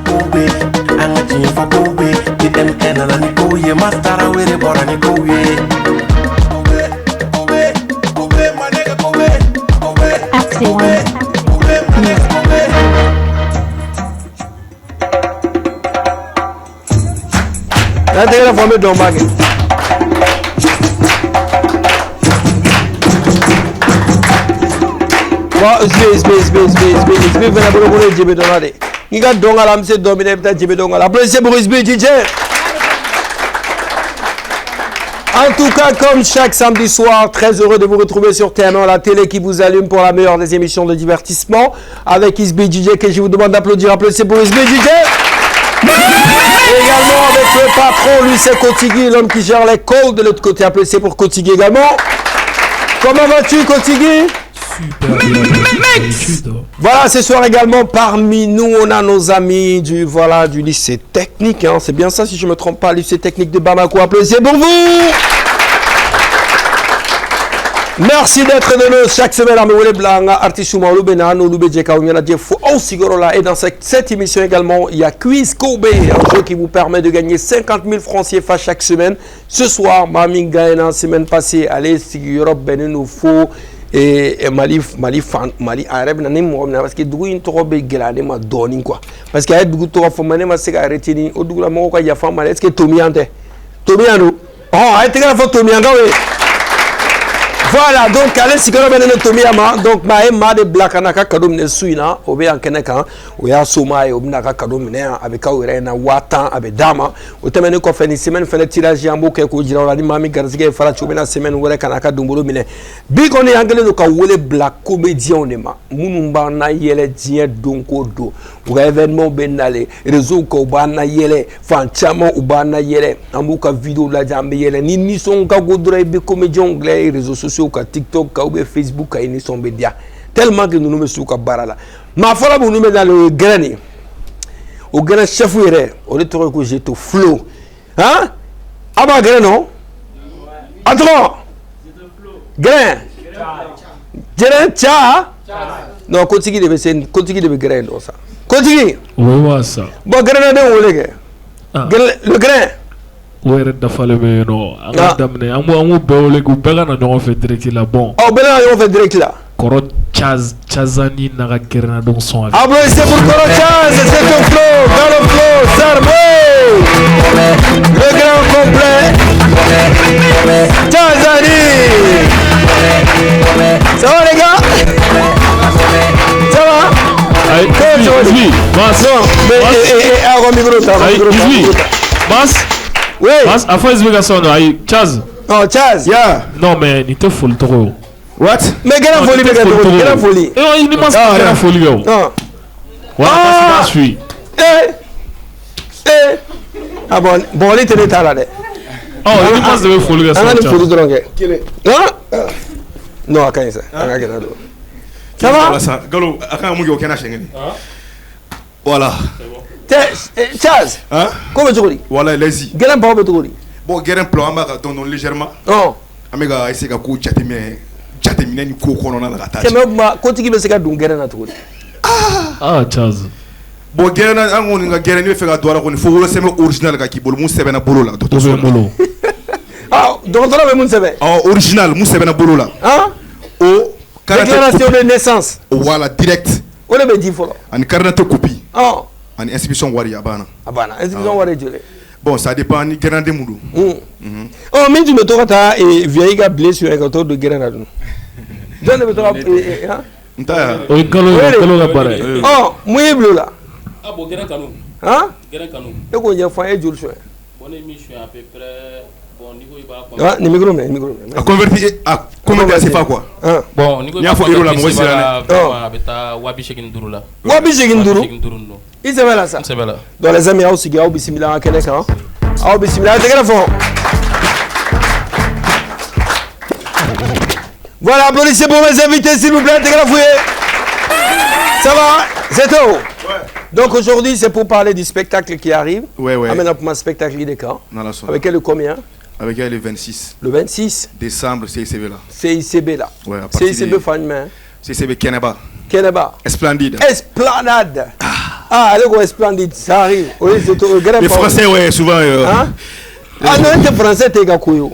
Kobe, Angachi for Kobe, Kitem Kenala Nikoye, Mastara with the Boranikoye. Kobe, my nigga Kobe, Kobe, That's the for me, don't bag it. Well, it's been very Jimmy Donade. You got Dongalam said dominate Jimmy Dongal. Appréciez pour SB DJ. En tout cas, comme chaque samedi soir, très heureux de vous retrouver sur TM1, la télé qui vous allume pour la meilleure des émissions de divertissement avec SB DJ que je vous demande d'applaudir. Applaudissez pour SB DJ. Et également avec le patron, lui c'est Kotigui, l'homme qui gère les calls de l'autre côté. Applaudissez pour Kotigui également. Comment vas-tu, Kotigui? Voilà, ce soir également parmi nous on a nos amis du lycée technique, hein. C'est bien ça si je ne me trompe pas, lycée technique de Bamako. Applaudissez pour vous. Merci d'être de nous chaque semaine à Moué Blanc, Artisuma Lubenano, Lubejeka, et dans cette émission également, il y a Quiz Kobe, un jeu qui vous permet de gagner 50 000 francs CFA chaque semaine. Ce soir, Mami Gaëna, semaine passée, allez, si Europe Benenoufo. Et Mali arabe na nemo parce que dugu in toro be gelade ma doni quoi parce que ay dugu toro fo mané ma se ga retini o dugu la mo ko ya fa mal est-ce que tomiante tomiando ay te ga fo tomianga we voilà donc allez si ko benene tomiama donc ma de black anaka kadum ne suina o be ankene kan o ya soma e o binaka kadum ne avec ka were na watan avec dama o temene ko feni semaine fele tirage ambo ke ko jira wala ni mami garzige fara chobena semaine wore kanaka dumbolo mine bi ko ni angele no ka wole black comédien onema munumba na yele die donko do o ga événement benale réseau ko ba na yele fanchama o ba na yele amuka vidéo la jambe yele ni son ka godre bi comédien anglais réseaux sociaux ka TikTok ka ou Facebook ka ni son média tellement que nous nous sommes ka barala ma fola bu nous met dans le grenier au grand chef yere au retour que j'ai tout flow hein aba grain non attends grain cha non continue de grain dans ça continue oui ça bon grain de où le grain were dafa le be no aga damne amu bewle gu bega na ñoo fe direct la bon bega na ñoo fe direct la Koro Chazani naga kerna donc son avec c'est pour Koro Chaz, c'est ton flow dans le flow Sarmé le grand complet Chazani ça va les gars ça va aïe oui mas mas oui mas a fois explication aïe Chaz Chaz yeah non mais ni te full trop. What? Mais quelle folie, quelle folie. Non, il ne m'a pas quelle folie. Non. Voilà, je suis. Ah bon, il était là. Oh, il ne m'a pas folie. Non, à ça. Ça va? Ça Galo, à quand on aucun achet. Voilà. Chaz. Hein? Comment tu dis? Voilà, les-y. Quel est le bon bon, quel est le plan? On légèrement. Oh. Amiga, essaye de coucher, mais. Chatemine ni koko na la tâche. C'est même continue de se faire dunguer na tout. Ah, Chaz. Bon, guerre na on nga guerre ni fait ka doira ko ni fo c'est original ka ki bolo mu sebe na bolo la to to bolo. Ah, donc on a même sebe. Ah, original mu sebe na bolo la. Hein? O déclaration de naissance. Voilà, direct. On le dit follow. An carte de copie. Ah. An inscription wari abana. Abana, inscription wari jole. Bon, ça dépend ni grande moudou. Oh, mais tu me trouves et vieille gars blessé sur un canton de guerre. Je ne me trouve pas. Nta. O kalo ga pare. Oh, moi bleu là. Ah bon, guerre canon. Hein? Guerre canon. Et qu'on y a fait un jour sur. Bon émission à peu près bon niveau il va pas. Ah, ni micro mais. A convertir c'est pas quoi? Bon, niveau il va pas. Beta wabi shekin duru là. Wabi shekin duru. Il se met là ça. C'est là. Dans les amis aussi gars, bismillah à Québec hein. Ah bismillah, t'es quel fond? Voilà, applaudissez pour mes invités s'il vous plaît, t'es quel fouillé? Ça va? C'est tout. Ouais. Donc aujourd'hui, c'est pour parler du spectacle qui arrive. Ouais. Ah maintenant pour mon spectacle il est quand? Avec elle le combien? Avec elle le 26. Le 26 décembre, CICB là. CICB là. Ouais, CICB fan main. CICB Keneba. Keneba. Esplanade. Esplanade. Ah, allez, quoi, splendide, ça arrive. Oui, c'est tout. Les Français, ouais, souvent. Hein? Ah non, les Français, t'es gakouyo.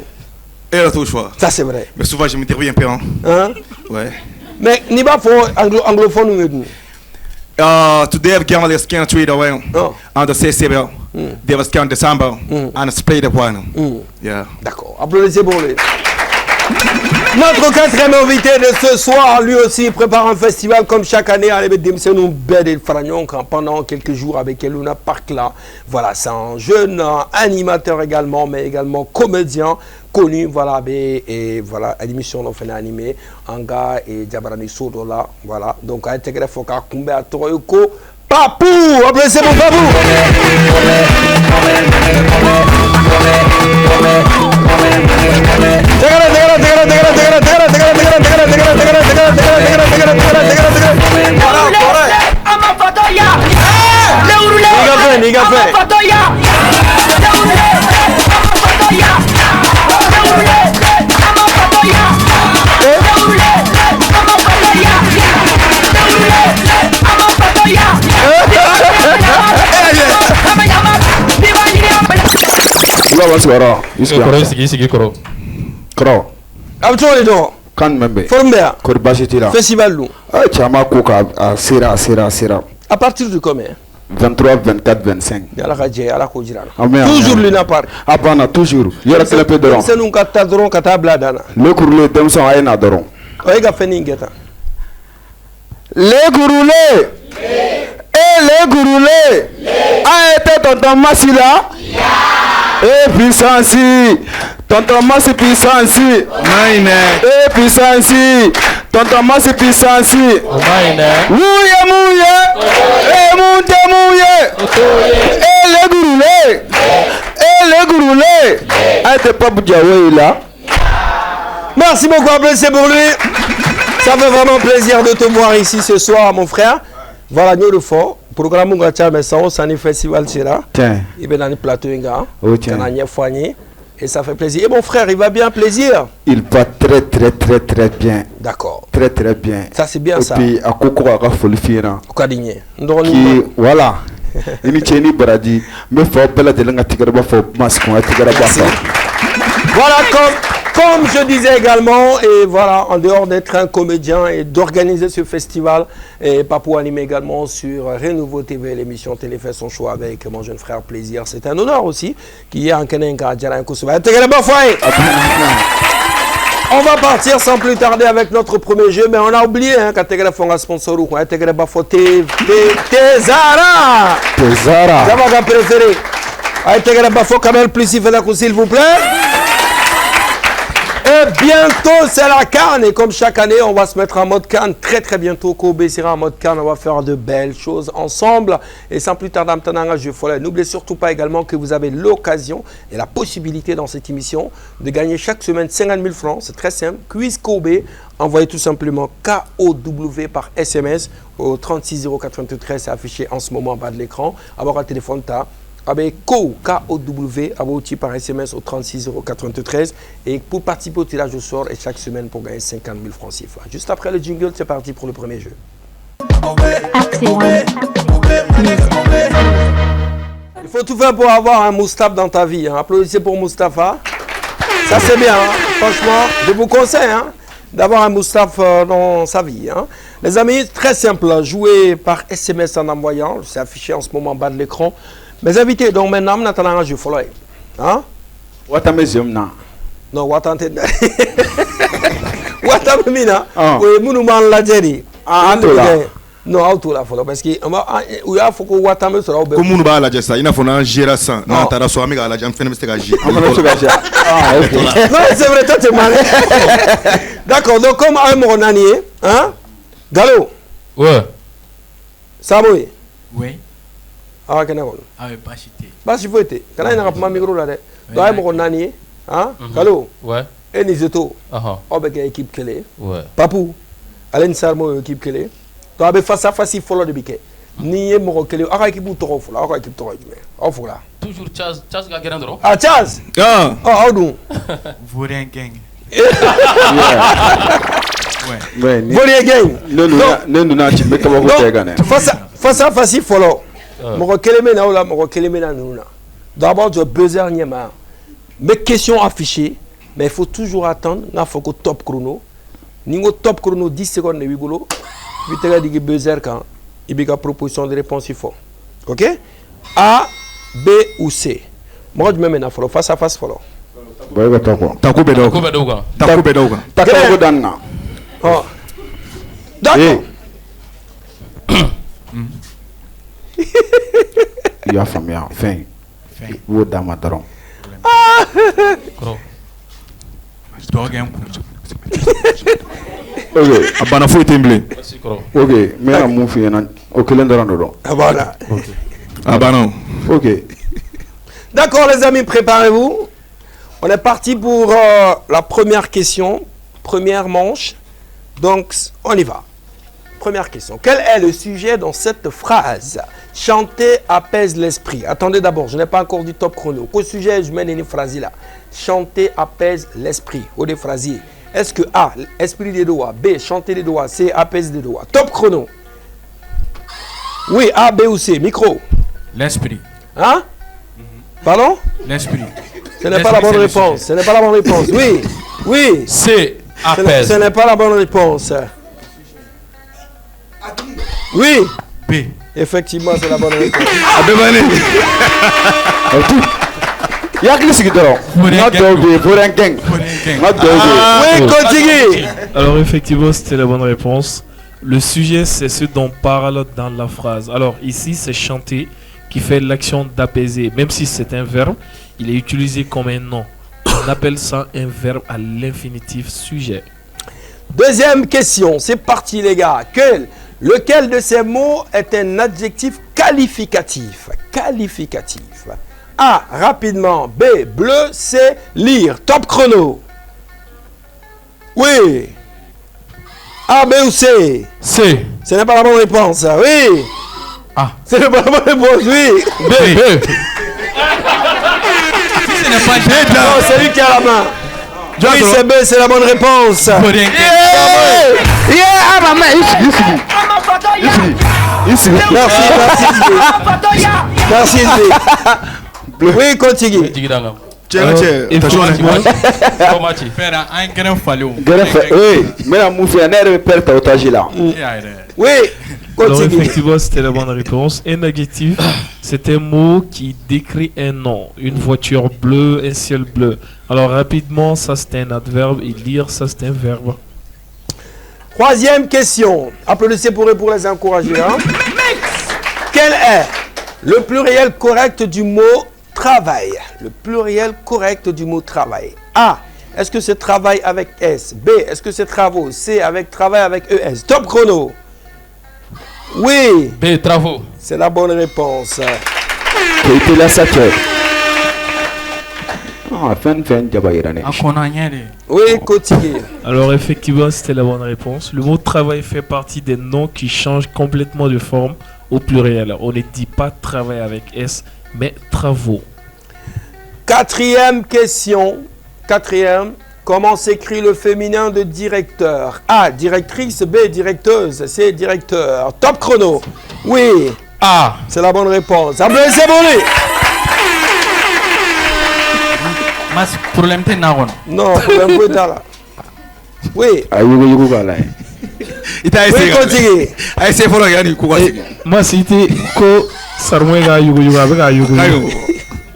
Et là, tout le choix. Ça, c'est vrai. Mais souvent, je me débrouille un peu. Hein? Ouais. Mais, n'y va pas anglophone ou Today, I've given this country the way on the CCB. They was count December and spray the one. Yeah. D'accord. Applaudissez pour lui. Notre quatrième invité de ce soir, lui aussi, prépare un festival comme chaque année à l'Ebedimse, nous belle Fragnon pendant quelques jours avec Eluna Park là. Voilà, c'est un jeune animateur également, mais également comédien connu. Voilà, et voilà, à l'émission on fait animé, Anga et Diabarani Sodo là. Voilà, donc à intégrer Foka Kumbe à Toroyoko. Papou, applaudissez pour Papou. Kan membe Formea ko basitira festival lu chama ko ka sera à partir de combien 23 24 25 yala ka je ala ko jirana Amen. toujours Luna Park apana toujours yara kala pe doron c'est nous ka ta doron ka ta bla dana le kurule demson ay na doron o ga feni ngeta le kurule le kurule a été tonton Masila et puissance tonton Masi puissance Maine. et puissance tonton Masi puissance mouye et monte et le gourou a été pas boudiaoué là. Merci beaucoup, applaudissez pour lui. Ça fait vraiment plaisir de te voir ici ce soir, mon frère. Voilà, nous le fort. Programme Mougacha Messan, c'est un festival là. Tiens. Il est dans le plateau, oh, tiens. Et ça fait plaisir. Et mon frère, il va bien, plaisir? Il va très bien. D'accord. Très bien. Ça, c'est bien. Et ça. Et puis, à Koko, à Folifina. Qui, voilà. Il y a Baradi. Mais il faut appeler de l'angle Tigraba pour masque. Voilà, comme je disais également, et voilà, en dehors d'être un comédien et d'organiser ce festival, et Papou animé également sur Renouveau TV, l'émission Télé fait son choix avec mon jeune frère Plaisir. C'est un honneur aussi, qui est en Kenenka, Djara Nkoussouba. On va partir sans plus tarder avec notre premier jeu, mais on a oublié hein, quand tu as sponsor ou quand tu as Tezara. Tezara. J'ai préféré. S'il vous plaît. Et bientôt, c'est la Cannes. Et comme chaque année, on va se mettre en mode Cannes. Très bientôt, Kobe sera en mode Cannes. On va faire de belles choses ensemble. Et sans plus tarder, n'oubliez surtout pas également que vous avez l'occasion et la possibilité dans cette émission de gagner chaque semaine 50 000 francs. C'est très simple. Quiz Kobe. Envoyez tout simplement KOW par SMS au 36 093. C'est affiché en ce moment en bas de l'écran. Avoir un téléphone, avec KOW par SMS au 36 093 et pour participer au tirage au sort et chaque semaine pour gagner 50 000 francs CFA. Juste après le jingle, c'est parti pour le premier jeu. Il faut tout faire pour avoir un Moustapha dans ta vie. Hein. Applaudissez pour Moustapha. Ça c'est bien. Hein. Franchement, je vous conseille d'avoir un Moustapha dans sa vie. Hein. Les amis, très simple. Jouez par SMS en envoyant. C'est affiché en ce moment en bas de l'écran. Mes invités, donc maintenant, on attend un jeu follow. Hein? Watamezumna. Non, Watante. Watamina. Oui, Mounouman la Jerry. Ah, non, autour follow. Parce qu'il y a faut que Watame sera au Comme on la gesta, il faut un gérer ça. Non, t'as reçu amiga la jambe, fait un gérer. Ah, ok. Non, c'est vrai, toi, tu es malin. D'accord, donc comme un Moronanier, hein? Gallo. Ouais. Samoui. Oui. Ah, qu'est-ce que ah, oui, pas cité. Bah, si vous êtes. Quand il y a un micro là, il y a un Moronanier, hein? Gallo. Ouais. Et Nizeto. Oh, ben, équipe clé. Ouais. Papou. Alain Sarmo, équipe clé. Tu as face à face, il faut le biquet. Ni est mort clé. Ah, équipe ou trop. Ah, équipe trop. Oh, voilà. Toujours Chaz Gagarandro. Ah, Chaz. Ah. Oh, non. Vaurien gang. Ouais. Vaurien gang. Non, non, non, tu peux pas vous faire gagner. Face à face, follow. D'abord, je buzzer niema. Mes questions affichées, mais il faut toujours attendre. Il faut que top chrono. Ningo top chrono 10 secondes de bibolo. Puis tu as dit buzzer quand il y a proposition de réponse il faut. OK? A, B ou C. Moi je me mets na follow face à face follow. Boy ta ko. Taku bedauga. Taku bedauga. Taku danna. Oh. D'accord. Il a famille fin. Wo dama daron. Dogem. OK. Abana fo temble. OK, mais na mu fi na o kelen daron do. Voilà. Abana. OK. D'accord les amis, préparez-vous. On est parti pour la première question, première manche. Donc, on y va. Première question. Quel est le sujet dans cette phrase? Chanter apaise l'esprit. Attendez d'abord, je n'ai pas encore du top chrono. Quel sujet je mets dans une phrase là? Chanter apaise l'esprit. Ou des phrases. Est-ce que A, esprit des doigts, B, chanter des doigts, C, apaise des doigts? Top chrono. Oui, A, B ou C? Micro. L'esprit. Hein? Pardon? L'esprit. Ce n'est pas la bonne réponse. Ce n'est pas la bonne réponse. Oui. Oui. C. Apaise. Ce n'est pas la bonne réponse. Oui. B. Effectivement, c'est la bonne réponse. Yakli sigi daron. Na dobe foren gang. Na dobe. Oui, continue. Alors effectivement, c'était la bonne réponse. Le sujet, c'est ce dont parle dans la phrase. Alors ici, c'est chanter qui fait l'action d'apaiser. Même si c'est un verbe, il est utilisé comme un nom. On appelle ça un verbe à l'infinitif sujet. Deuxième question. C'est parti, les gars. Lequel de ces mots est un adjectif qualificatif? Qualificatif. A, rapidement. B, bleu. C, lire. Top chrono. Oui. A, B ou C? C. Ce n'est pas la bonne réponse. Oui. A. Ce n'est pas la bonne réponse. Oui. B. Ce n'est pas Non, c'est lui qui a la main. Oui, c'est B, c'est la bonne réponse. Merci, merci. Oui, continue. Faire un grand fallo. Oui, mais la mu fi na re perdre otage là. Oui, Alors continue. effectivement, c'était la bonne réponse. Un adjectif, c'est un mot qui décrit un nom. Une voiture bleue, un ciel bleu. Alors rapidement, ça c'est un adverbe et lire, ça c'est un verbe. Troisième question. Applaudissez pour eux pour les encourager. Hein? Quel est le pluriel correct du mot travail? Le pluriel correct du mot travail. A. Est-ce que c'est travail avec S? B. Est-ce que c'est travaux? C. Avec travail avec ES. Top chrono. Oui. B. Travaux. C'est la bonne réponse. Qui la sacré. Ah, fin jabayirane. Oui, continue. Alors effectivement, c'était la bonne réponse. Le mot travail fait partie des noms qui changent complètement de forme au pluriel. On ne dit pas travail avec S, mais travaux. Quatrième question. Quatrième. Comment s'écrit le féminin de directeur? A. Directrice. B. Directeuse. C. Directeur. Top chrono. Oui. A. C'est la bonne réponse. Applaudissez pour lui. Mas problème t'es naron. Non, problème pas là. Oui. Ayugo yugo gala. Ita Oui, ese. continue. Ai se folo yani ku wasi. Moi, c'était ko sarmoega yugo yugo avec yugo. Ayo.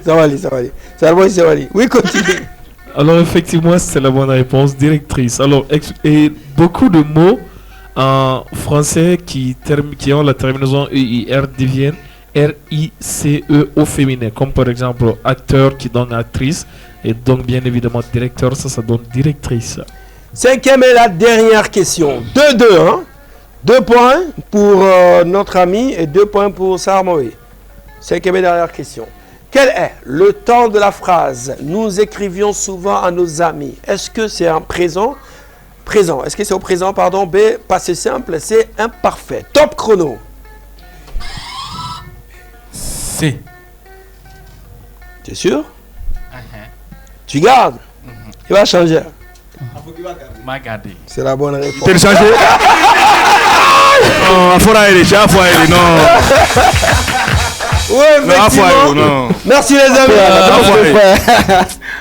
Ça va aller, ça va aller. Ça va aller, ça va aller. Oui, continue. Alors effectivement, c'est la bonne réponse, directrice. Alors, et beaucoup de mots en français qui ont la terminaison EIR deviennent RICE au féminin, comme par exemple acteur qui donne actrice, et donc bien évidemment directeur, ça donne directrice. Cinquième et la dernière question. 2-2, hein? 2 points pour notre ami et 2 points pour Sarmoé. Cinquième et dernière question. Quel est le temps de la phrase? Nous écrivions souvent à nos amis. Est-ce que c'est un présent? Présent. Est-ce que c'est au présent, pardon? B, passé simple, c'est imparfait. Top chrono. C. Tu es sûr? Tu gardes? Il va changer. M'a gardé. C'est la bonne réponse. Télécharger. non. Oui, effectivement. Merci les amis.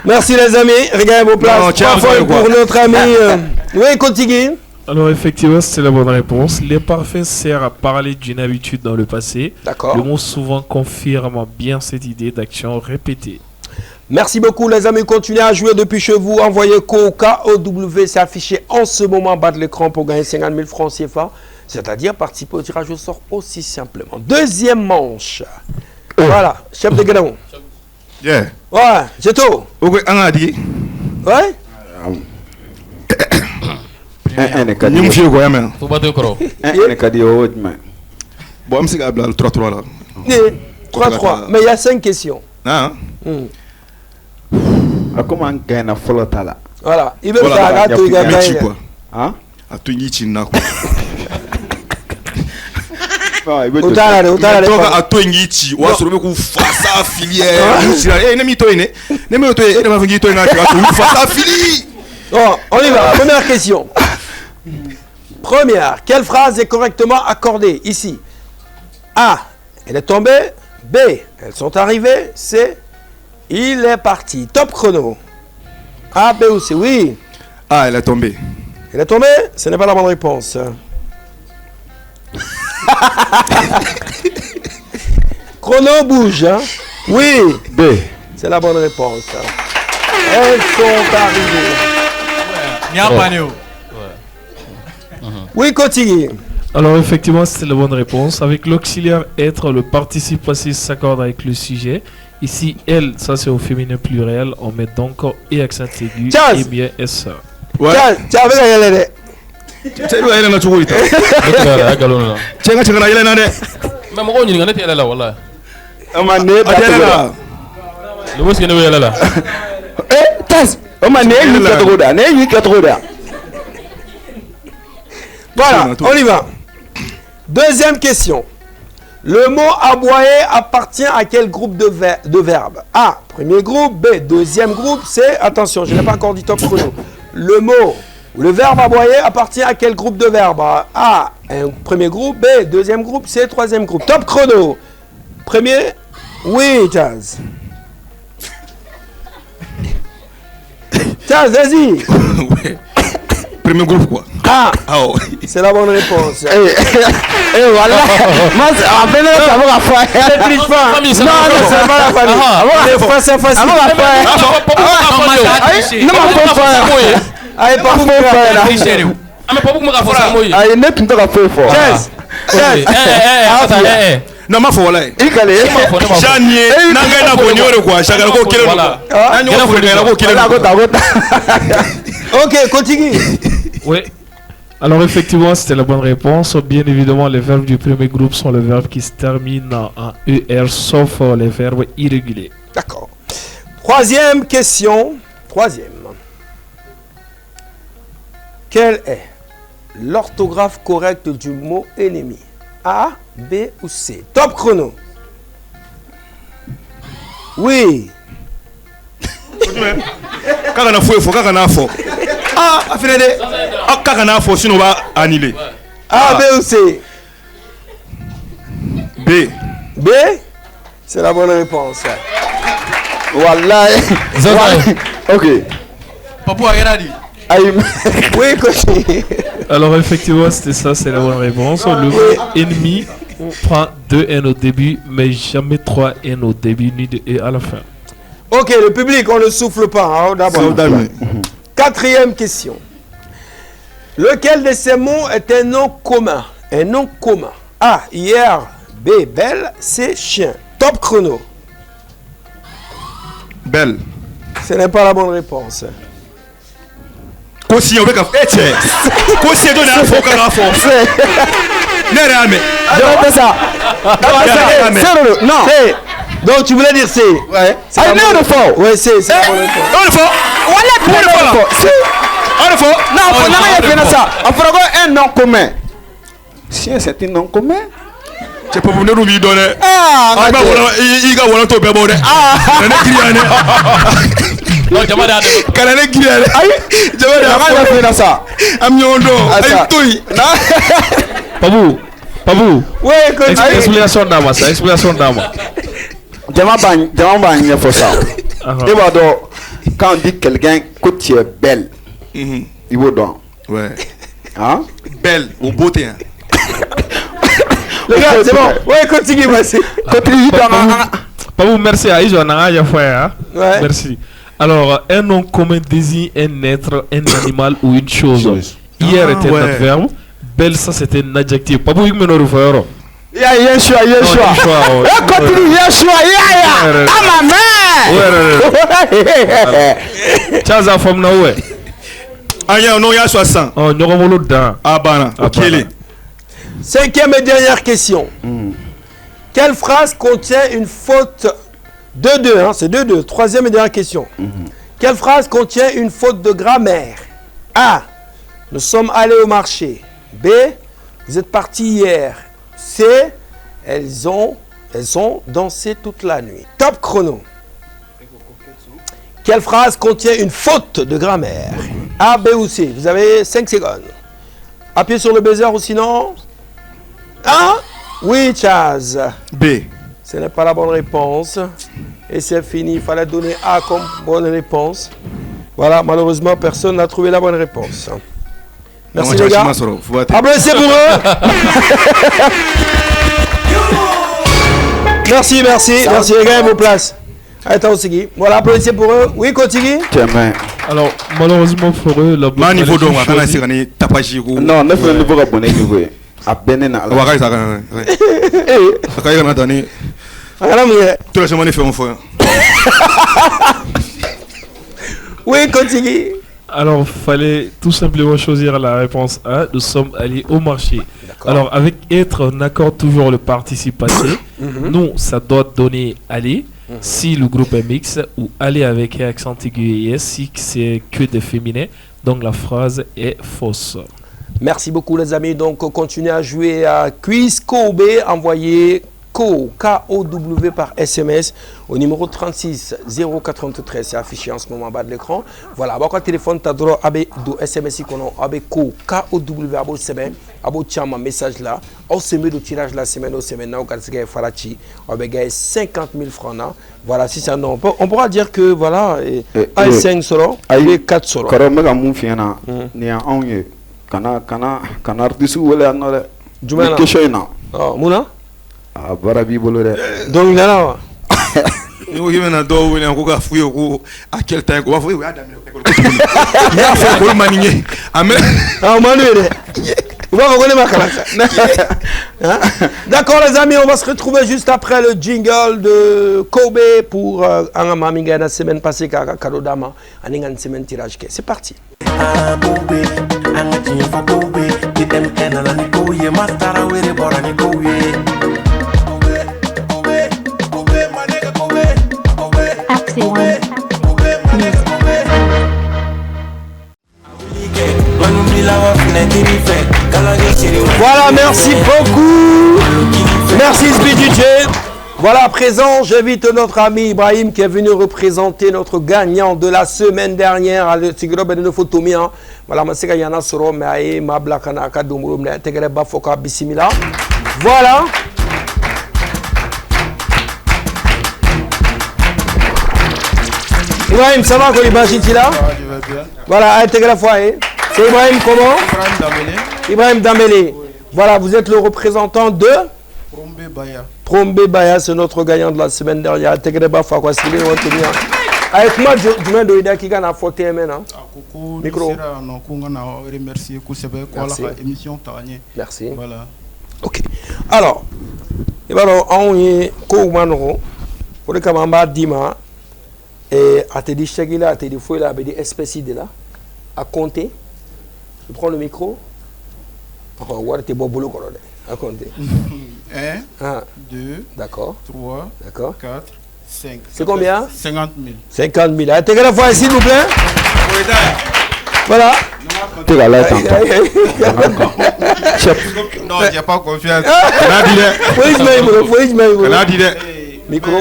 Merci les amis. Regardez vos places. 3 fois pour notre ami. Oui, continue. Alors effectivement, c'est la bonne réponse. L'imparfait sert à parler d'une habitude dans le passé. D'accord. Le mot souvent confirme bien cette idée d'action répétée. Merci beaucoup les amis. Continuez à jouer depuis chez vous. Envoyez KOW. C'est affiché en ce moment en bas de l'écran pour gagner 50 000 francs CFA. C'est-à-dire participer au tirage au sort aussi simplement. Deuxième manche. Voilà, chef de Guédon. Yeah. Ouais, c'est tout. Ok, on a dit. Ouais. Ni mu fiye quoi, man. Faut battre koro. Bon, c'est le 3-3 là. 3-3. Mais il y a 5 questions. Ah. Comment gagner follow tala? Voilà, il veut faire un truc à gagner. Hein? A tout y china. Utala. A tout y chi. Wa sur me ku face filière. Eh, ne mi to ine. Ne me to ine, ne ma fingi to ine. Face fili. Bon, on y va. Première question. Première. Quelle phrase est correctement accordée ici? A. Elle est tombée. B. Elles sont arrivées. C. Il est parti. Top chrono. A, B ou C? Oui. Ah, elle est tombée. Elle est tombée? Ce n'est pas la bonne réponse. Chrono bouge. Hein? Oui. B. C'est la bonne réponse. Elles sont arrivées. Oui, continue. Alors effectivement, c'est la bonne réponse. Avec l'auxiliaire être, le participe passé s'accorde avec le sujet. Ici, elle, ça c'est au féminin pluriel. On met donc et accent aigu et bien S. Ouais. Tiens, avec la YLD. C'est lui, elle est naturelle. Tiens, tu vas y aller, Nade. Mais moi, on y est là, voilà. Le mot, c'est que nous y là. Eh, Taz, on m'a né, Voilà, on y va. Deuxième question. Le mot aboyer appartient à quel groupe de verbes? A, premier groupe. B, deuxième groupe. C, attention, je n'ai pas encore dit top chrono. Le mot ou le verbe aboyer appartient à quel groupe de verbes? A, un premier groupe. B, deuxième groupe. C, troisième groupe. Top chrono. Premier. Oui, Chaz. Chaz, vas-y. Premier groupe quoi? Ah, oh. C'est la bonne réponse. Eh voilà. Moi, en fait, ça va faire. Ne triche pas. Non, c'est pas la famille. C'est face à face. Non, Allez, pas vous faire. Ah, mais pas beaucoup me raffoisser, moi. Ah, il n'est plus de faire fort. Non, ma foi là. Il calait. Janier, n'engage pas bonheur quoi. Chacun ko kele quoi. Ok, continue. Oui. Alors effectivement, c'était la bonne réponse. Bien évidemment, les verbes du premier groupe sont les verbes qui se terminent en ER, sauf les verbes irréguliers. D'accord. Troisième question. Troisième. Quelle est l'orthographe correcte du mot ennemi? A, B ou C? Top chrono. Oui. Quand on a faux, quand on a faux. Ah, affinité. Ah, quand on a faux, sinon on va annuler. A, B ou C? B. B? C'est la bonne réponse. Voilà. Ok. Papa, rien à dire. Oui, continue. Alors effectivement, c'était ça, c'est la bonne réponse. Le mot ennemi prend 2 N au début, mais jamais 3 N au début, ni de E à la fin. Ok, le public, on ne souffle pas. Hein, d'abord. Quatrième question. Lequel de ces mots est un nom commun? Un nom commun. A, hier. B, belle. C, chien. Top chrono. Belle. Ce n'est pas la bonne réponse. Kosi on veut qu'à Kosi donne un faux qu'à faux. N'est rien mais. Je fais ça. Non. C. Donc tu voulais dire C. Ouais. Ah non, le faux. Ouais, C, c'est la bonne réponse. On le faux. Voilà, le faux. Si. On le faux. Non, on n'a rien fait ça. On fera un nom commun. Si c'est un nom commun. C'est pas pour nous lui donner. Ah, il va voir ton bébé. Ah. Non, jama da de. Kanale giriale. Ayi. Jama da fait ça. Amnyondo. Ayi toy. Pabou. Oui, explication d'âme, ça. Explication d'âme. Demande il faut ça. Et voilà, quand on dit quelqu'un que tu es belle, il vaut donc. Ouais. Hein? Belle, ou beauté. Hein. Les gars, c'est bon. Ouais, continue, merci. Continue. Pabou, merci. Aïe, j'en ai hein. Ouais. Merci. Alors, un nom commun désigne un être, un animal ou une chose. Hier était un adverbe. Belle, ça c'était un adjectif. Pabou, il me le refait. Il y a un choix. Continue, il y a un choix. Ah, ma mère! Tiens, à femme, ouais. Ah, non, il y a 60. Oh, nous avons l'autre dent. Ah, bah, ok. 5e et dernière question. Quelle phrase contient une faute 2-2, hein, c'est 2-2. 3e et dernière question. Quelle phrase contient une faute de grammaire? A. Nous sommes allés au marché. B. Vous êtes partis hier. C. Elles ont dansé toute la nuit. Top chrono. Quelle phrase contient une faute de grammaire? A, B ou C? Vous avez 5 secondes. Appuyez sur le buzzer ou sinon... A? Oui, Chaz. B. Ce n'est pas la bonne réponse. Et c'est fini. Il fallait donner A comme bonne réponse. Voilà, malheureusement, personne n'a trouvé la bonne réponse. Merci les gars. Applaudissez pour eux. Merci les gars, vos places. Attends, Osigui. Voilà, applaudissez pour eux. Oui, continue. Alors, malheureusement pour eux, la bonne niveau non, ne fais pas le bon niveau. À Bénin. Tout le monde fait un feu. Oui, continue. Alors, fallait tout simplement choisir la réponse A. Nous sommes allés au marché. Alors, avec être, on accorde toujours le participe passé. Nous, ça doit donner aller. Si le groupe est mixte, ou aller avec accent aigu et S, si c'est que des féminins. Donc, la phrase est fausse. Merci beaucoup, les amis. Donc, continuez à jouer à Quiz Kobe. Envoyez K-O-W par SMS au numéro 36 093. C'est affiché en ce moment en bas de l'écran. Voilà, quand le téléphone, tu as droit à do SMS avec K-O-W à semaine, à un message là. Au semaine de tirage la semaine, au semaine, au Gatsgay Farachi, on va gagner 50 000 francs. Voilà, si ça non, on pourra dire que voilà, il 5 solo, il est 4 solo. Kana artiste wala anore Jumana question oh muna barabi bolore donc là yo yemena do woni ko ga fuyo ko à quel temps ko wa fuyo adam ya fa ko manié amen ah manuel D'accord les amis, on va se retrouver juste après le jingle de Kobe pour un maminga la semaine passée cadeau dama une semaine tirage. C'est parti. Voilà, merci beaucoup. Merci SBDJ. Voilà, à présent, j'invite notre ami Ibrahim qui est venu représenter notre gagnant de la semaine dernière. Voilà, voilà. Ibrahim, ça va, Kolibachit là? Voilà, intègre la foyer. C'est Ibrahim comment? Ibrahim Dambélé. Voilà, vous êtes le représentant de Prombe Baya, c'est notre gagnant de la semaine dernière. Avec moi, je me dois qui a fauté maintenant. Micro. Merci. Voilà. Ok. Alors, on est Koumanoro. Pour le Kamamba Dima. Et à te dire, à te dire, il y a des espèces de là. À compter. Je prends le micro. On va te bobo à compter. 1, 2, d'accord. 3, d'accord. 4, 5. C'est combien? 50 000. 50 000. Intégrez la fois, s'il vous plaît. Voilà. Non, il n'y a pas confiance. Micro.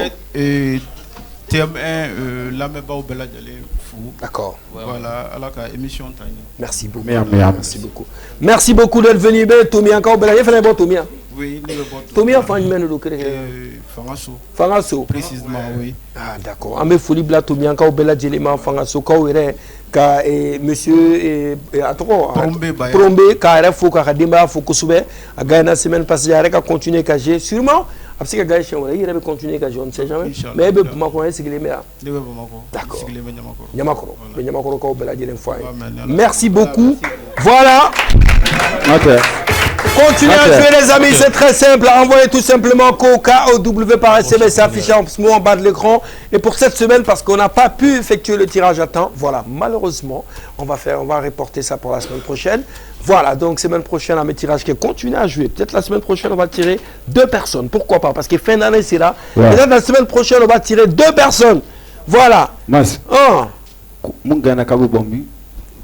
TM1, la meba au bella d'aller fou. D'accord. Voilà, alors qu'à émission tiny. Merci beaucoup. Merci beaucoup. Merci beaucoup d'être venu. Tomia encore bella. Il fait un bon Tomia. Oui, nous le bon. Tomia fait une mène de créer. Fangaso. Fangaso. Précisément, oui. Ah d'accord. Amé folie bla Tomia encore bella djelema Fangaso quand il ka monsieur atro Prombe ka era fo ka demba fo kusube a gagné semaine passée arrêt ka continuer ka jouer sûrement parce que gagné chez il va continuer ka jouer on ne sait jamais mais be Bamako est sigilé mais d'accord Nyamakoro ka bella djelem fois merci beaucoup voilà continuez à jouer les amis, c'est très simple. Envoyez tout simplement KOW par SMS, c'est affiché en ce moment en bas de l'écran. Et pour cette semaine, parce qu'on n'a pas pu effectuer le tirage à temps, voilà, malheureusement, on va reporter ça pour la semaine prochaine. Voilà, donc semaine prochaine, un tirage qui continue à jouer. Peut-être la semaine prochaine, on va tirer 2 personnes. Pourquoi pas? Parce que fin d'année, c'est là. Ouais. Peut-être la semaine prochaine, on va tirer 2 personnes. Voilà. Mas.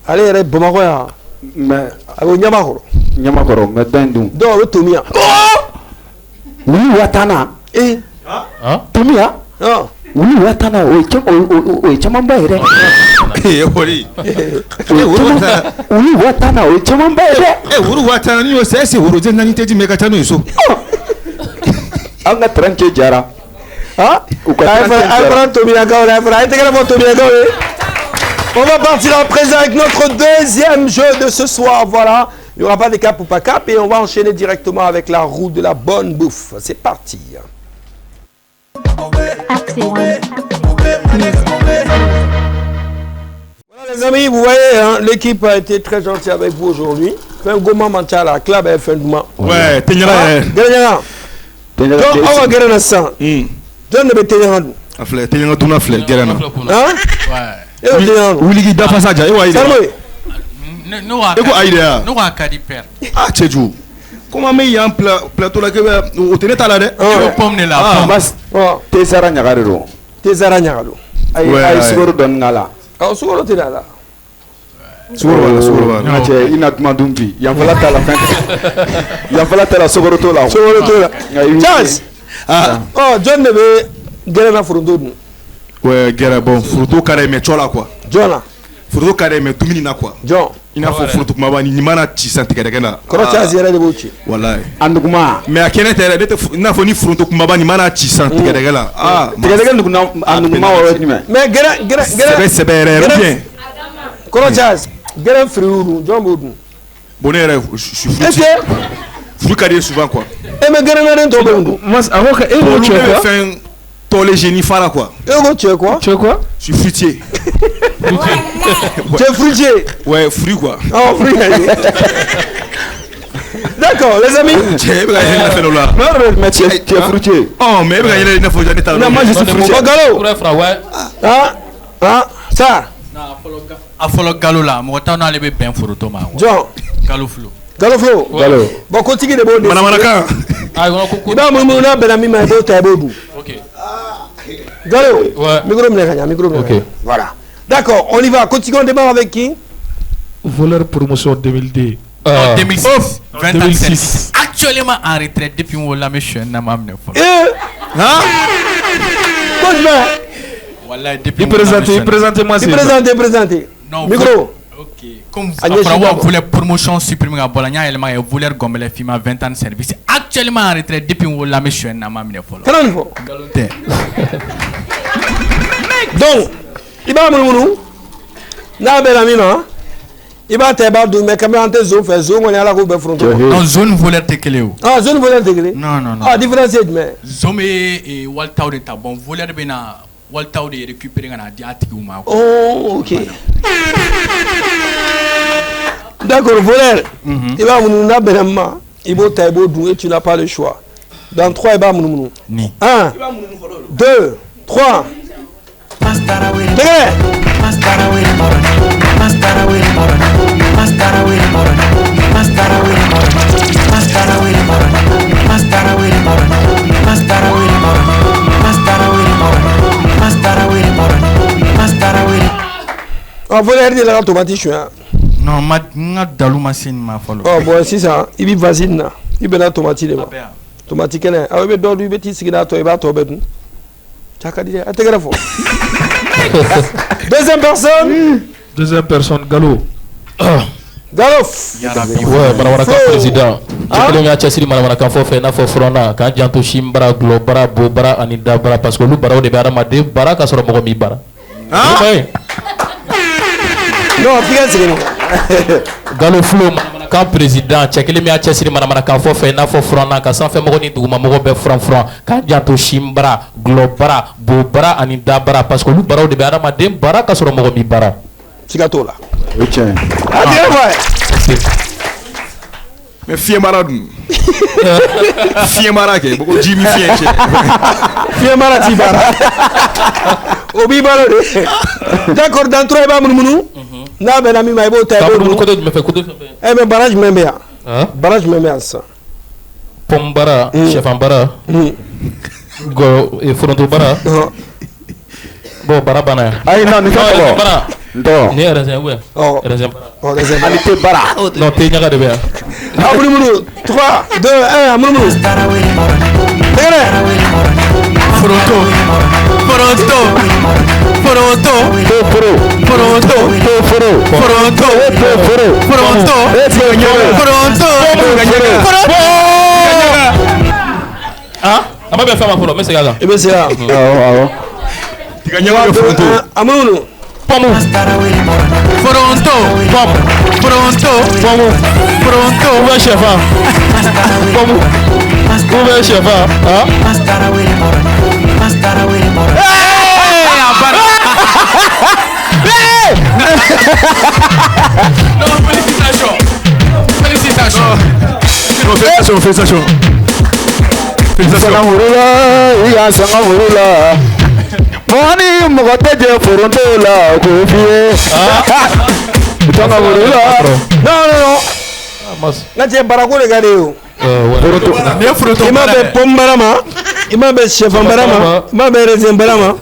Allez, Bamako. Mais. Nyamakoro, mais Dendou. Donc, Tomia. Oui, Watana. Eh? Tomia? Oui, Watana. Oui, Chamamba. Eh, oui. Oui, Watana. Oui, Chamamba. Eh, Uru Watana, ni c'est Uru Zenani Tedi Megatano iso. Anga tranche jara. Ah? On va partir à présent avec notre deuxième jeu de ce soir. Voilà. Il n'y aura pas de cap ou pas cap et on va enchaîner directement avec la roue de la bonne bouffe. C'est parti. Voilà les amis, vous voyez, hein, l'équipe a été très gentille avec vous aujourd'hui. Fait un gros moment à la club et fin de mois. Ouais, Ténéra. Donc, on va gagner ça. Donne le Ténéra. Ténéra, tu n'as fait, Guérana. Hein? Ouais. Willy Dafasaja, et ouais. Nous avons Kadi Père. Ah, Tchedjou. Comment mais il y a un plateau là que au télé t'as là de? Pomme de la pomme. Tesara Nyagaro. Tesara Nyagaro. Aïe, Sugoro Donnala. Ah, Sugoro Tenala. Sugoro. Il n'a pas d'umbi. Il y a pas la fin. Il y a pas la Sugoro Tola. Sugoro Tola. Chance. Ah. Oh, John Nebe, Guérana Furundo. Ouais, Guéra bon. Furundo carré mais chola quoi. John. Furundo carré mais tout minina quoi. John. Il n'a pas Furundo kumaba ni mana ti santi kadagana. Korocha zera de bochi. Wallahi. Andukuma. Mais à quel intérêt n'a pas ni Furundo kumaba ni mana ti santi kadagana. Ah. Kadagana ndukuna andukuma wa ni mais Guéra. C'est bien. Korocha Guéra Fruru John Bodou. Bonheur, je suis frustré. Vous carrière souvent quoi. Et mais Guéra n'a pas de Mas avant que et tu fais pour les génies fara quoi. Tu es quoi? Je suis fruitier. Tu es fruitier? Ouais, fruit quoi. Oh, fruit. D'accord, les amis. Mais tu es fruitier. Oh, mais il n'a pas de non, moi je suis fruitier. Ça. A follow Galo là, moi t'en as les ben pour Thomas. John. Galo Flo. Bon, continue de bon. Manamanaka. Ah, on a coucou. Il va me Benami ma do taboudou. OK. Galo. Ouais. Micro. OK. Voilà. D'accord, on y va. Continuons, on démarre avec qui? Voleur promotion 2002. 2006. 2006. Actuellement en retraite depuis où la monsieur n'a pas amené. Hein? Voilà, depuis présentez-moi. Présentez. Non, micro. OK. Comme vous voulez promotion supprimer à Bologna, elle m'a voulu gommer film 20 ans de service. Actuellement en retraite depuis où la monsieur n'a pas amené. Donc, il va me na bela mina il va te ba do mais quand même zone fait zone on est là ko front non zone voleur te kele o ah zone voleur te kele non ah différence mais zone et waltaw de ta bon voleur be na waltaw de récupérer na diatiki ma ko oh OK d'accord voleur il va nous na bela ma il va te bo do et tu n'as pas le choix dans 3 il va nous 1 2 3 on va aller la automatique non ma dalu machine ma follow oh bon c'est ça il bi vasine na il be na automatique automatique na ah be do du beti sigina to e ba to be Deuxième personne. Deuxième personne, Gallo. Galof. Ouais, Maramana président. Jekele nga chasiri Maramana kan fo fe na fo frona kan janto shimbara globara bobara anida bara parce que lu bara de bara made bara ka soro mogo mi bara. Non, piga sigeno. Gallo flow Maramana kan président chekele mi chasiri Maramana kan fo fe na fo frona ka san fe mogo ni duguma mogo be fran kan janto shimbara globara bobara anida bara parce que lu bara de bara made bara ka soro mogo mi bara. Sigatola. Oui, tiens. Mais fier maradou. Fier marake, beaucoup Jimmy fier. Fier marati bara. Obi balo de. D'accord, dans trois ba munu. Na ben ami mai bo ta bo. Ko de me fait ko de. Eh ben barrage même ya. Barrage même ya ça. Pombara, chef ambara. Go e fronto bara. Bo bara bana. Ay non, ni ka bara. Non. Ni raisin ouais. Oh. Raisin bara. Oh, raisin. Ali te bara. Non, te nyaga de bien. Abri munu. 3 2 1 munu. Tere. Fronto. Fronto. Fronto. Foro. Fronto. Foro. Fronto. Foro. Fronto. Fronto. Ah, ama be fama foro, mais c'est gaga. Eh ben c'est là. Ah. Tu gagnes le fronto. Amunu. Pomo. Fronto. Fronto. Pomo. Fronto. Où va chef? Pomo. Où va chef? Ah? Non, félicitations. Félicitations. Félicitations. Moni mogoteje foronto la ko fie. Tanga wurula. Non. Mas. Là tu es barako de garder yo. Ne fronto. Ima be pombarama. Ima be chef barama. Ima be raisin barama.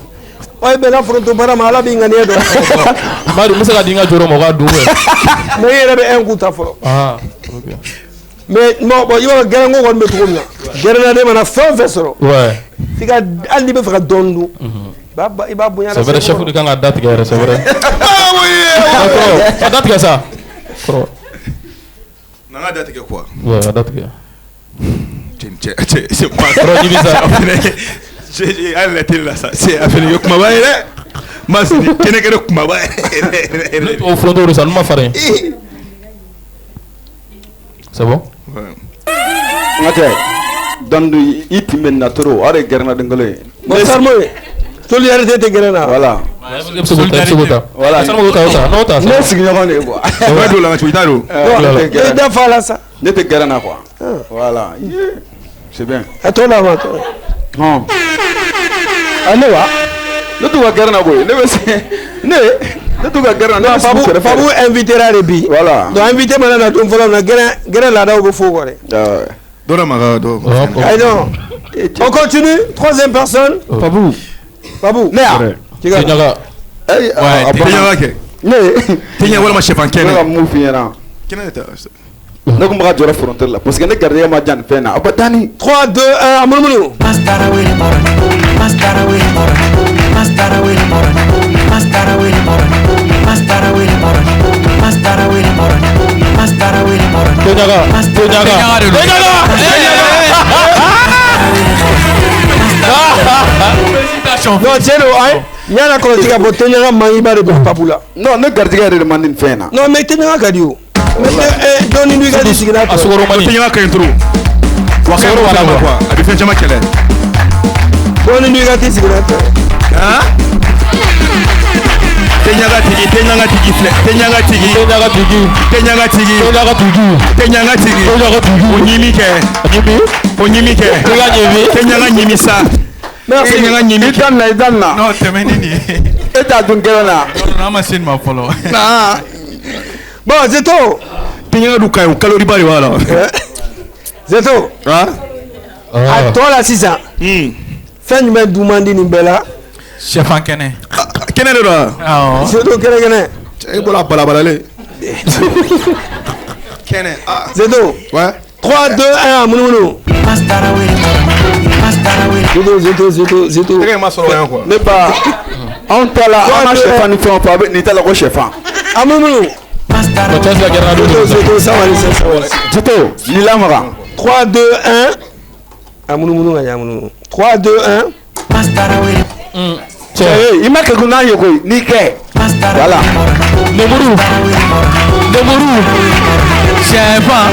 Oy be na fronto barama ala bi ngani do. Madu musa dinga joro mo ga duwe. Mais yere be en kuta folo. Ah. OK. Mais non, bon, il va gagner encore me trouver là. Gagner des mana fin fesoro. Ouais. Fika andi be fika dondu. Baba iba bunya. C'est vrai chef de kanga date guerre, c'est vrai. Ah oui. Ça date que ça. Pro. Nanga date que quoi? Ouais, date que. C'est pas Pro divisa. J'ai arrêté là ça. C'est affaire yo kuma baye. Mas kene kene kuma baye. Au front de ça, nous m'a faré. C'est bon? Ouais. Ngate. Dondu itimen na toro are gerna dengole. Bon sarmo. Solidarité de Grenada. Voilà. Voilà. Ça me ça. Non, ça. Ne signon ne quoi. Ouais, do la tu italo. Il da fala ça. Ne te gerna quoi. Voilà. C'est bien. À toi là. Non. Allez wa. Ne tu vas gerna quoi. Ne tu vas gerna. Non, Fabou invitera Rebi. Voilà. Donc inviter maintenant na tum fola na Gren la da go fo gore. Dora maga do. Ah non. On continue. Troisième personne. Fabou. Néa. Tinyaga. Ouais, Tinyaga ke. Ne. Tinyaga wala ma chef en kene. Wala mu fiera. Kene ta. Ne ko maka jora frontière là parce que ne gardien ma jan fena. Abatani. 3 2 1 amunu. Félicitations. Non, c'est le hein. Nyana ko tiga bo Tinyaga mangi bare be papula. Non, ne gardien de mandine fena. Non, mais Tinyaga gadio. Mais doni lui gadi sigina. Asugoro mani. Tinyaga ka intro. Wakaro wala quoi. Abi fe jama kele. Doni lui gadi sigina. Hein? Tinyaga tigi fle. Tinyaga tigi. Onyimi ke. Tinyaga nyimi sa. Merci. Tinyaga nyimi. Idanna. Non, temenini. Eta dun gerna. Non, ma scène ma follow. Bon, Zeto. Tinyaga du kayo calorie bari wala. Zeto. Hein? À toi là 6 ans. Fin du demande ni bella. Chef en kene. Kene do. Ah. Zeto kene. E bola bala le. Kene. Zeto. Ouais. 3 2 1 munu. Zito. Ne ba on tala ama chefan fait on peut ni tala ko chefan Amoumou. Zito, ni la mara 3 2 1. Amoumou gagna Amoumou. 3 2 1. Il m'a que guna yoko ni ke. Voilà. Nemuru. Chefan.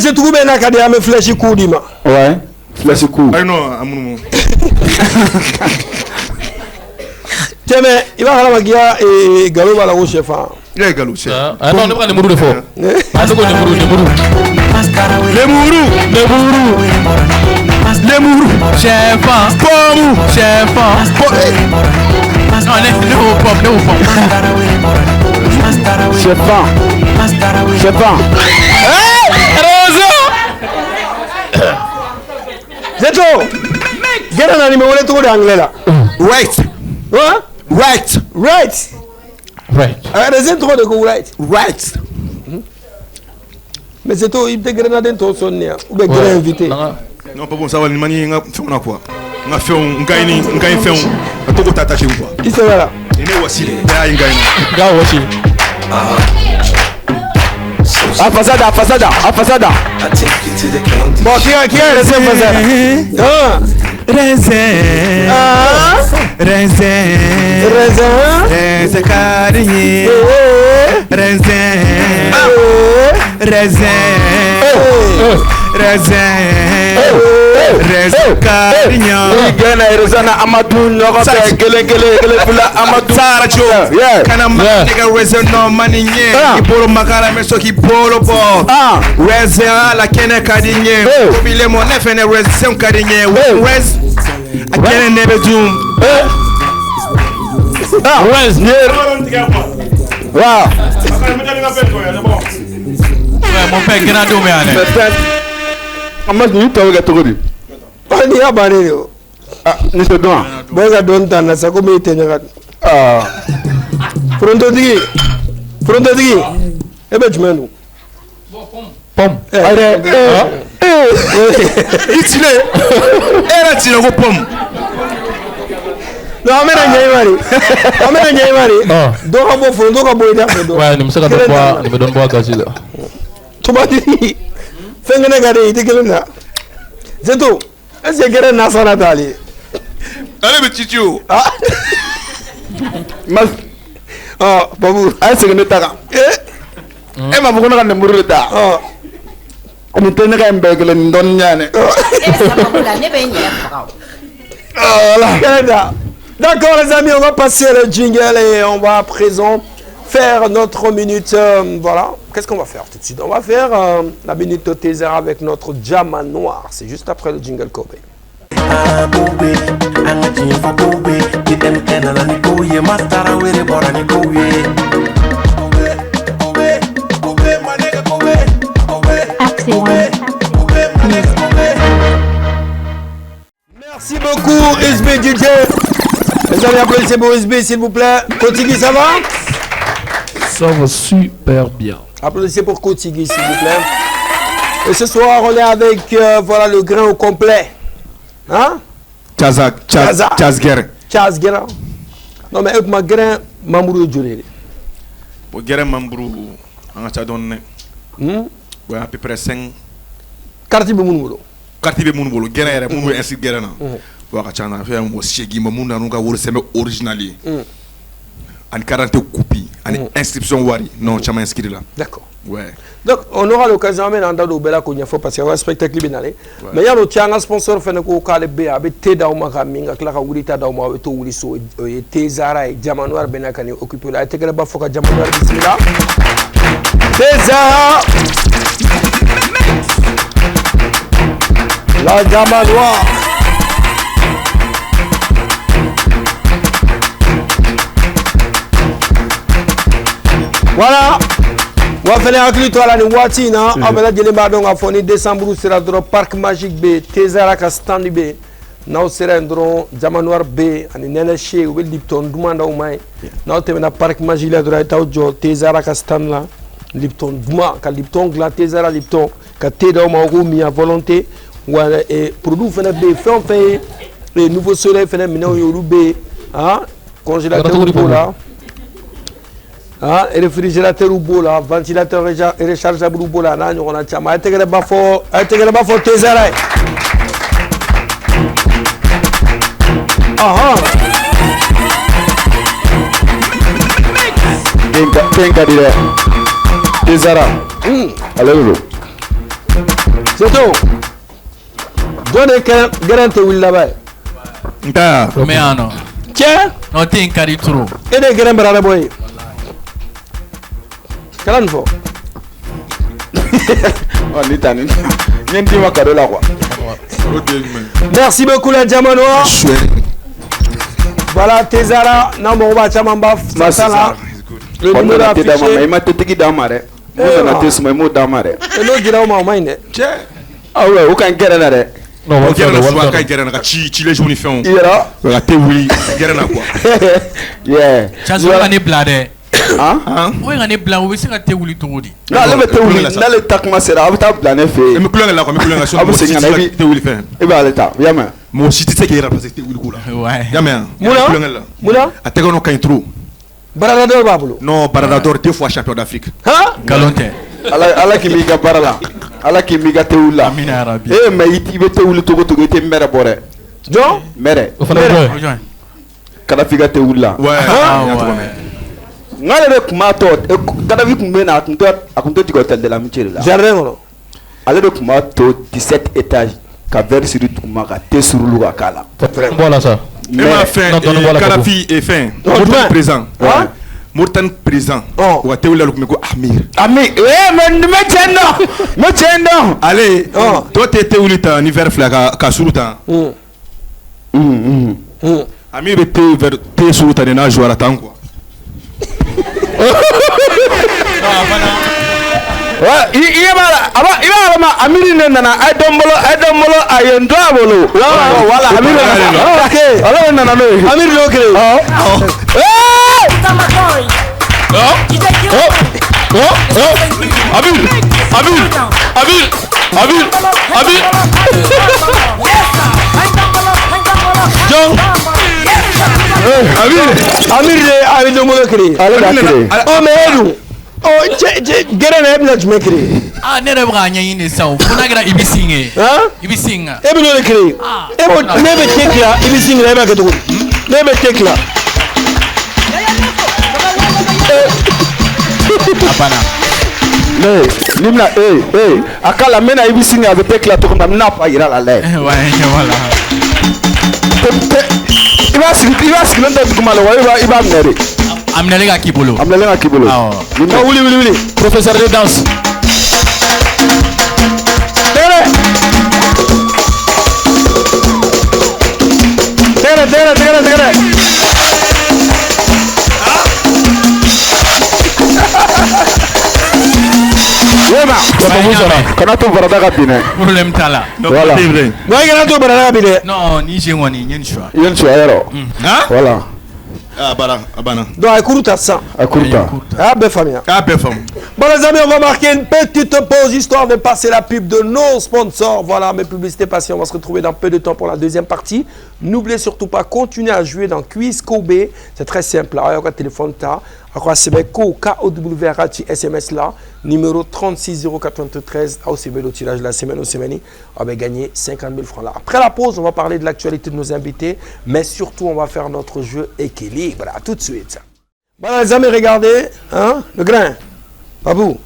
J'ai trouvé un académie à flèche coudima. Ouais, flèche coup. Ah non, Amoumou. Tiens, mais il va falloir qu'il y a et Gallo va la chef. Il y a Gallo, chef. Ah non, ne pas Nemuru de faux. Ah non, Nemuru. Chefan. Non, Chefan. Zeto, get an animal to the Angela. Right. What? Right. There's intro de go right. Right. Mais Zeto, il te grenade dans son nez. Ou bien grand invité. Non, pas bon, ça va, ni mani, on a quoi. On a fait un gaini, fait un toko tataché ou quoi. Il se va là. Il est aussi, il y a un gaini. Gars aussi. Afasada. Bon, qui est le chef Rezana Amadou Nyogo Gele Pula Amadou Saracho. Yeah. Kana nigga reason no money nye. Ibolo makala meso ki bolo bo. Reason la kene kadinye. Obile mo nefene reason kadinye. Res akene nebe doom. Res near. Wow. Mon père qui n'a pas Amadou ni tawo ga togodi. On y a barré. Ah, ni se don. Boga don tana sa ko me tenga. Ah. Pronto digi. Ebe jumenu. Pom. Itile. Era tile ko pom. Non, amena nyai mari. Do ka bo fo, do ka bo ida do. Ouais, ni msaka ni me donne bois gazi là. Tuba digi. Fengene gade ite kelena. Zeto, est-ce que gere nasana tali? Allez me chichu. Mas babu, ay segene taka. Ma bu ko na Nemuru da. Ni tene ka mbegele ndon nyane. D'accord les amis, on va passer le jingle et on va à présent faire notre minute. Voilà, qu'est-ce qu'on va faire tout de suite? On va faire la minute taser avec notre Jama Noir. C'est juste après le jingle Kobe. Merci beaucoup SB DJ. Les amis, applaudissez pour SB s'il vous plaît. Kotigi, ça va? Ça va super bien. Applaudissez pour Kotigi s'il vous plaît. Et ce soir, on est avec voilà, le grain au complet. Hein? Chazgera. Non mais ma grain, Mamourou Djuré. Pour grain Mamourou, on a donné. Ouais, à peu près 5. Quartier Boumoulou. Quartier Boumoulou, grain, Moumou ainsi grain. Wakachana fait un shegi mamuna nuka wuri seme originali. En 40 copies, en inscription wari. Non, chama inscrit là. D'accord. Ouais. Donc on aura l'occasion de dans le bela qu'on y a fait parce qu'il y a un spectacle binalé. Mais il y a un sponsor fait que au be avec te da uma kaminga kla ka wuri ta da uma to wuri so te zara e jamanoir benakani occuper la te kala ba foka jamanoir bismillah. Te zara la jamanoir. Voilà, on va faire un clip à la Watina. On va dire que le décembre sera dans le parc magique B, Tezara Stand B. n'aw sera yen dɔrɔn Jamanoir B ani Nɛnɛ Che u bɛ Lipton duman d'aw ma ye n'aw tɛmɛna Parc Magie la dɔrɔn a ye t'aw jɔ Tezara ka stand la Lipton duman ka Lipton dilan Tezara Lipton ka thé d'aw ma aw k'o min à volonté wa produit fɛnɛ bɛ yen fɛn o fɛn ye nouveau soleil fɛnɛ minɛnw ye olu bɛ yen congélateur b'o la réfrigérateur b'o la ventilateur rechargeable b'o la n'a ɲɔgɔnna caman a ye tɛgɛrɛba fɔ Tezara ye. Tenka di dɛ Tezara ale de don c'est tout jɔn de gɛrɛn tɛ wuli laban ye nka mais ano tiɲɛ no ten kari turo e de ye gɛrɛn bara bɔ ye kala nin fɔ ni ta ni n d'i ma cadeau la quoi. Merci beaucoup la Jamanoir. Voilà Tezara n'a mago b'a caman ba sa la le numéro affiché i ma tɛtigi d'a ma dɛ mun nana tɛ suma i m'o d'a ma dɛ n'o dira o ma o ma ɲi dɛ ouais o ka ɲi gɛrɛ na dɛ o gɛrɛ na souvent ka gɛrɛ na ka ci les ni fɛnw i yɛrɛ ka tɛ wuli gɛrɛ na quoi chance ka ne bila dɛ o ka ne bila o bɛ se ka tɛ wuli cogo di n'ale bɛ tɛ wuli n'ale ta kuma sera a bɛ taa bila ne fɛ yen n bɛ kulonkɛ la quoi n bɛ kulonkɛ so a bɛ segin ka na tɛ wuli fɛn i b'ale ta i y'a mɛn mɔgɔ si tɛ se k'i yɛrɛ parce que tɛ wuli ko la i y'a mɛn Muna a tɛgɛ n'o ka ɲi trop baradador b'a bolo non baradador 2 fois champion d'Afrique galon tɛ ala k'i m'i ka baara la ala k'i m'i ka tɛ wuli la amina yarabi mais i bɛ tɛ wuli cogo cogo i tɛ mɛrɛ bɔ dɛ jɔn mɛrɛ o fana bɛ jɔn Kadhafi ka tɛ wuli la n'ale de tun b'a tɔ Kadhafi tun bɛ na a tun tɛ tigɛ hôtel de la Amitié de la jardin kɔnɔ ale de tun b'a to 17 étages ka verre siri duguma ka thé surulu ka k'a la bɔ la sa ne m'a fɛn Kadhafi et fɛn Mauritanie président Mauritanie président wa tɛ wuli la tun bɛ ko Amir mais tiɲɛ dɔn ale tɔ tɛ wuli ta ni verre fila ka suru ta Amir bɛ thé suru ta de n'a jouera tan quoi i b'a ma Amiri ne nana a dɔn bolo a ye n to a bolo wala Amiri nana n'o ye Amir y'o kelen Amir de a ye dɔnbolo kelen ale da kelen mais e dun gɛrɛ na e bɛna jumɛn kelen ne yɛrɛ bɛ k'a ɲɛɲini sisan fo n'a kɛra i bɛ sin kɛ i bɛ sin kan e bɛ n'o de kelen ne bɛ thé tila i bɛ sin kelen e b'a kɛ cogo di ne bɛ thé tila a banna ni bɛna a k'a la n bɛna i bɛ sin kɛ a bɛ thé tila cogo min na n bɛna fa yira la lajɛ i b'a sigilen tɛ duguma la wa i b'a minɛ de a minɛlen ka k'i bolo wuli professeur de danse tɛgɛrɛ kana to barada ka bin dɛ problème t'a la voilà i kana to barada ka bin dɛ non ni je kɔni n ye nin choix i ye nin choix yɔrɔ voilà a banna donc a ye kuru ta sisan a kuru ta a y'a bɛɛ faamuya bon les amis on va marquer une petite pause histoire de passer la pub de nos sponsors. Voilà mes publicités passées, on va se retrouver dans peu de temps pour la deuxième partie. N'oubliez surtout pas continuer à jouer dans Quiz Kobe, c'est très simple. Alors il téléphone ta alors c'est Ko KOWRAT SMS là numéro 36093 au CB le tirage de la semaine au semaine on va gagner 50 000 francs là. Après la pause on va parler de l'actualité de nos invités mais surtout on va faire notre jeu équilibre. Voilà, tout de suite. Voilà les amis, regardez hein, le grain. Babou.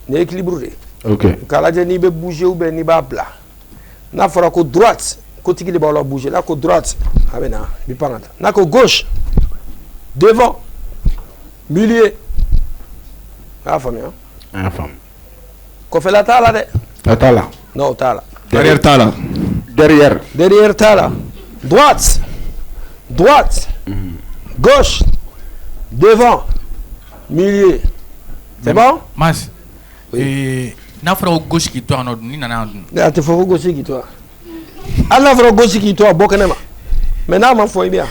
Ni équilibré. OK. Quand ni be bouger ou ben ni ba plat. Na fera ko droite, côté qui ba bouger, là ko droite. Ah ben na, bi paranta. Na ko gauche. Devant. Milieu. Ah femme hein. Ah femme. Ko fait la tala de. La tala. Non, tala. Derrière tala. Derrière. Derrière tala. Droite. Droite. Gauche. Devant. Milieu. C'est bon? Mas. Oui. N'a fera gauche qui toi ni nana. Ah, tu faut gauche qui toi. Allah fera gauche qui toi bokanema. Maintenant m'en faut bien.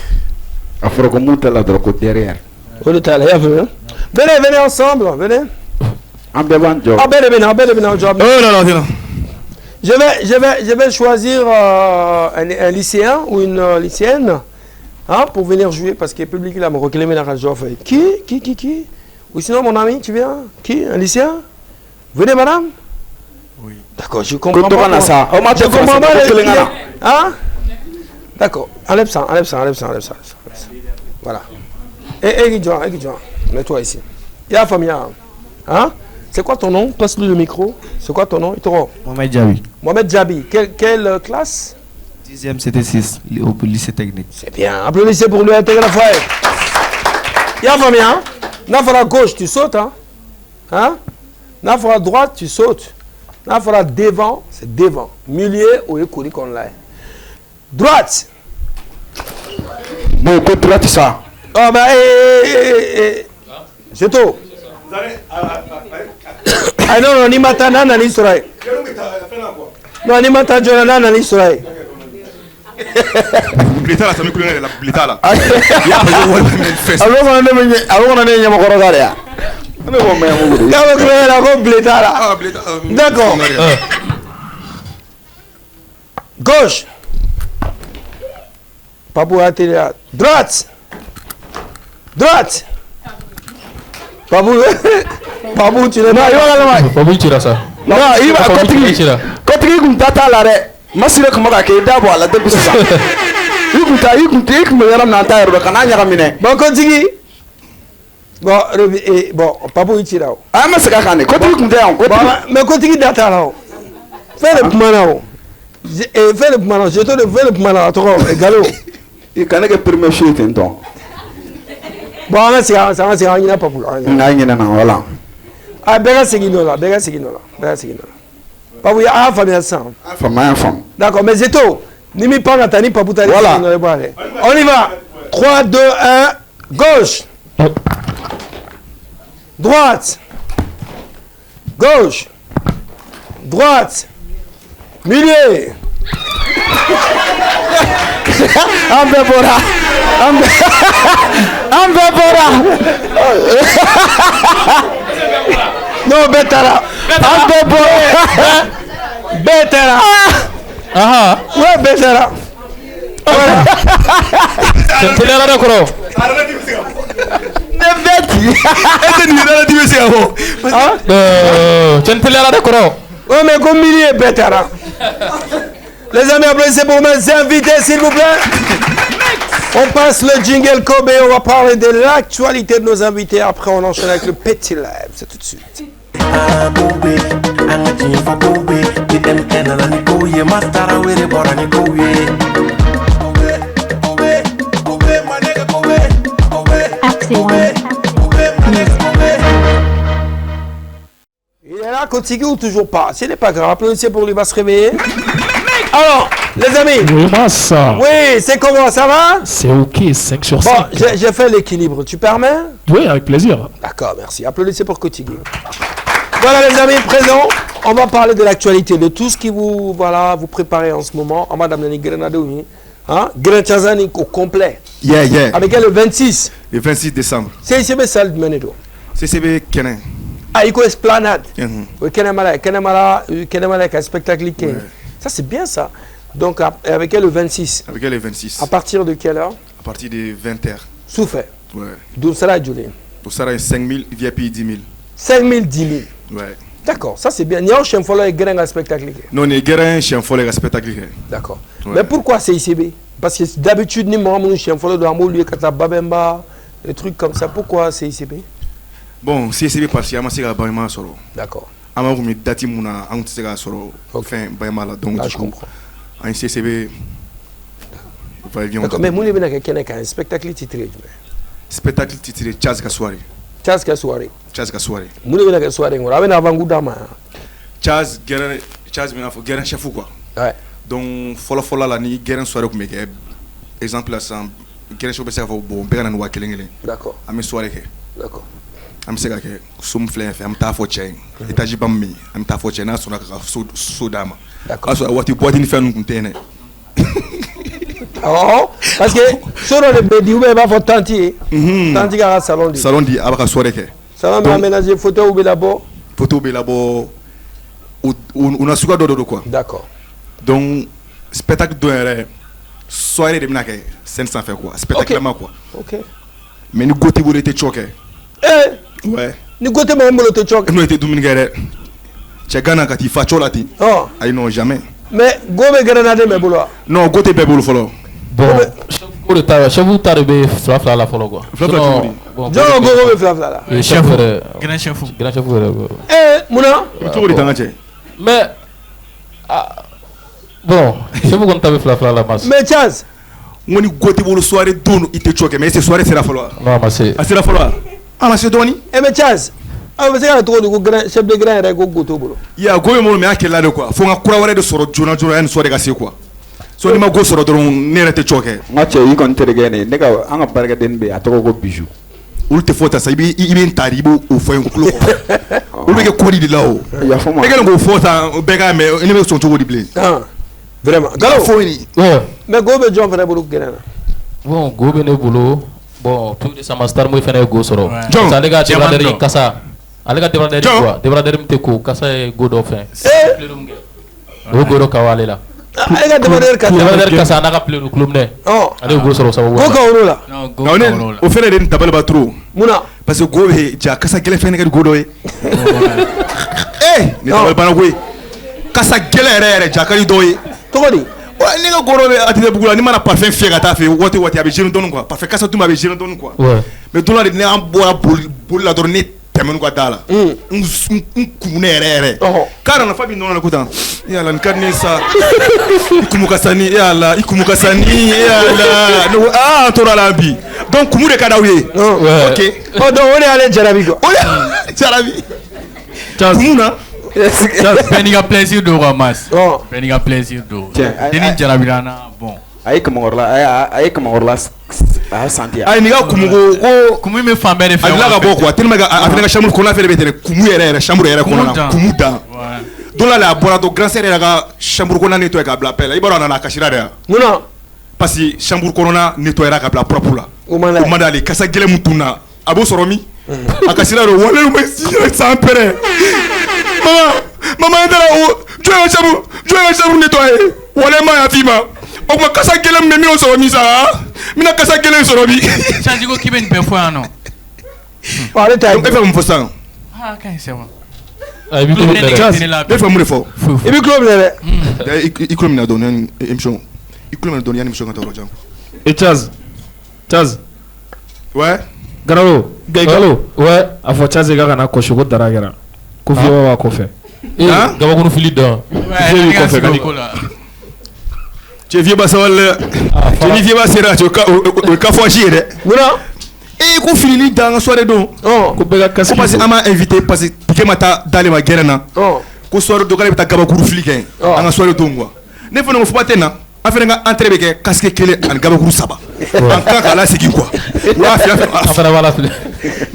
Afro comme monte là droit derrière. Venez, venez ensemble, venez. En bébant job. Ah, ben, job. Oh non, non, non. Je vais choisir un lycéen ou une lycéenne pour venir jouer parce que le public là me réclame dans la job. Qui? Ou sinon mon ami, tu viens? Qui? Un lycéen? Venez madame? Oui. D'accord, je comprends pas. Je comprends pas. Hein? D'accord, enlève ça. Voilà. Et Guidouin, mets-toi ici. Y'a Famia. Hein? C'est quoi ton nom? Passe-lui le micro. C'est quoi ton nom? Mohamed Djabi. Mohamed Djabi. Quelle classe? 10e CT6 au lycée technique. C'est bien. Applaudissez pour lui intégrer la foyer. Y'a Famia. Nafara gauche, tu sautes. Hein? Nafara droite, tu sautes. Nafara devant, c'est devant. Milieu, ou écoute qu'on l'a. Droite. Bon, côté droite, ça. Oh, bah, c'est tout. Ah non, ni matana na ni surai. Non, ni matana jona na ni surai. Blitala, ça me coule la blitala. Alors on a des nyamokorogaria. D'accord. Gauche. Papou a tiré. Droite. Papou, tu n'es pas. Papou, tu as ça. Non, il va continuer. Continue comme tata l'arrêt. Masire comme ça qui d'abord à la tête de ça. Il compte me yara nanta yaro kana nyara mine. Bon, continue. Bon, Papou il tire. Ah mais c'est quand continue comme ça. Mais continue data là. Fais le pumana. Fais le pumana. Je te le fais le pumana. Toi, galop. Il connaît que premier chose t'entends. Bon, c'est un ina Papou. Voilà. Ah, bega seguinola. Papou, il y a un famille ensemble. Femme. D'accord, mais Zeto, Nimi Pangatani, Papou, voilà. On y va. 3, 2, 1, gauche. Droite. Gauche. Droite. Milieu. Ambebora. Non, Betara. Betara. Ah. Ouais, Betara. Voilà. C'est là d'accord. Ouais, mais comme milieu, Betara. Les amis, applaudissez pour mes invités, s'il vous plaît. On passe le jingle Kobe, on va parler de l'actualité de nos invités. Après, on enchaîne avec le petit live. C'est tout de suite. Il est là, Kotigi ou toujours pas? Ce n'est pas grave, applaudissez pour lui, il va se réveiller. Alors, les amis. Oui, ça. Oui, c'est comment, ça va? C'est ok, 5 sur 5. Bon, j'ai fait l'équilibre, tu permets? Oui, avec plaisir. D'accord, merci. Applaudissez pour Kotigi. Voilà les amis, présents, on va parler de l'actualité, de tout ce qui vous préparez en ce moment. On va d'amener Grenado, Grenchazani au complet. Yeah. Avec elle le 26. Le 26 décembre. C'est CCB Salle de Menedo. CCB Kenan. Ah, Iko Esplanade. Kenemala, spectacle. Ça, c'est bien ça. Donc, avec elle le 26. Avec elle le 26. À partir de quelle heure? À partir de 20h. Souffert. Ouais. D'où sera Julien? Pour ça, 5 000, VIP 10 000. 5 000, 10 000. Ouais. D'accord, ça c'est bien. Il y a un chien follow et un spectacle. Non, il y a un chien follow et un spectacle. D'accord. Ouais. Mais pourquoi c'est ICB? Parce que d'habitude, nous avons un chien follow de l'amour, lui, quand Babemba, des trucs comme ça. Pourquoi c'est ICB? Bon, c'est ICB parce qu'il y a un Bayama solo. D'accord. Avant que je date mouna, on sera solo. Enfin, Bayama là. Donc, je comprends. En CCB, d'accord. Mais moi, je suis un spectacle titré. Spectacle titré Chaz Kaswari. Chaz Kaswari. Chaz Kaswari. Moi, je suis un soirée. On a avant Goudama. Chaz, Guérin chef quoi. Ouais. Donc, follow là, ni Guérin soirée comme exemple là, ça, Guérin chef c'est bon, ben on va kelengele. D'accord. Ami soirée. D'accord. Ami c'est que somme fleur, am ta fo chain. Etaji bammi, am ta fo chain na sona sodama. D'accord. Aso wati boîte ni fait nous contene. Oh, parce que sur le bédi ou bien il faut tenter. Tenter à salon dit. Salon dit avec soirée que. Salon va aménager photo ou bien là-bas. Photo ou là-bas. On a suga dodo quoi. D'accord. Donc spectacle de soirée de minake scène sans faire quoi. Spectacle quoi. OK. Mais nous goûter vous était choqué. Eh. Ouais. Nous goûter mon bolo te choqué. Nous était domingue. Tchagana kati fa cholati. Oh. Ay non jamais. Mais gobe grenade me bolo. Non, goûter be bolo follow. Bon, chef vous taribé flafla la follow quoi. Flafla tu bon. Non, gobe flafla là. Chef Grand chef. Grand chef. Eh, mouna. Tu veux dire Mais bon, chef vous compte avec flafla la masse. Mais chance. On y goûter bolo soirée don était choqué mais c'est soirée c'est la follow. Non, mais c'est. Ah c'est la follow. Ah mais c'est doni. Eh mais chance. Ah mais c'est un trop de grand chef de grand rek go goto bolo. Ya gobe mo mais akela de quoi. Faut nga kura wara de soro jona jona en soirée gasé quoi. So ni ma go soro don ne était choqué. Nga che yi kon tergene ne ga anga barga den be atoko go bijou. Ulu te fota sa ibi ntari bo o fo en kulo ko. Ulu ke kodi de lawo. Ya fo ma. E ga go fota be ga me ni me so to go di blé. Ah. Vraiment. Galo fo ni. Ouais. Mais gobe John fera bolo grenade. Bon, gobe ne boulot. Bon, tout de ça master moi fait go soro. John. Ça les gars de kasa. Alega debra quoi. Debra te ko kasa go do fin. O go do kawale la. Alega debra kasa na ka pleu club ne. Oh. Ale go soro sa wo. Go ka wolo la. Non, go ka wolo la. O fere de tabal ba trop. Muna. Parce que go he ja kasa gele fene ga go do e. Eh, ni tabal ba na go e. Kasa gele ere ja ka do e. Togodi. Ouais, ni ga go do be atide bugula ni mana parfum fie ga ta fe wote abi jenu don quoi. Parfum kasa tu ma be jenu don quoi. Ouais. Mais don la de ne am boa bol la dorne tɛmɛnu ka da la n kumu ne yɛrɛ yɛrɛ k'a nana fa bi nɔnɔ la ko tan yala nin ka di ne sa i kumu ka sa ni yala i kumu ka sa ni yala ne ko aa an tora la bi donc kumu de ka d'aw ye ok donc o de y'ale jarabi quoi jarabi kumu na bɛɛ n'i ka plaisir do quoi mas bɛɛ n'i ka plaisir do deni jarabira na bon ayi kamakɔrɔla a santi ayi ni ka kumu ko kumu bɛ fan bɛɛ de fɛ a dilan ka bɔ quoi tellement que a fana ka chambre kɔnɔna fɛnɛ bɛ tɛnɛ kumu yɛrɛ chambre yɛrɛ kɔnɔna kumu dan don la a bɔra to grand sœur yɛrɛ ka chambre kɔnɔna nettoyer k'a bila paix la i b'a dɔn a nana a kasira de yan munna parce que chambre kɔnɔna nettoyer k'a bila propre la o man d'ale kasa gɛlɛn mun tun na a b'o sɔrɔ min a kasira de wale bɛ si san pɛrɛ mama n taara o jɔn ka chambre nettoyer wale ma y'a f'i ma o kuma kasa gɛlɛn min bɛ min sɔrɔ min sa n bɛna kasa gɛlɛn sɔrɔ bi. sanji ko k'i bɛ nin bɛɛ fɔ yan nɔ. ale ta ye e fɛ mun fɔ sisan. aa ka ɲi sɛbɛn. i bɛ tulo minɛ dɛ. ne fɛ mun de fɔ. i bɛ tulo minɛ dɛ. i tulo minɛ dɔɔni yanni émission i tulo minɛ dɔɔni yanni émission ka taa yɔrɔ jan. et Chaz. ouais. Galo. Ouais. a fɔ Chaz k'a kana kɔsi ko dara kɛra. ko fiyewa b'a kɔfɛ. gabakuru fili dɔn. fiyewa b'i kɔfɛ ka di. cɛ vieux ba sabali dɛ. cɛ ni vieux ba sera o ye ka fɔ si ye dɛ. munna. ko filili dan ka soirée don. ko bɛɛ ka kasi. ko parce que an m'a invité parce que Piqué ma taa d'ale ma gɛrɛn na. ko soirée don k'ale bɛ taa gabakuru fili kɛ an ka soirée don quoi. ne fana ko fɔba tɛ na an fana ka entrée bɛ kɛ casque kelen ani gabakuru saba. an kan k'a lasegin quoi.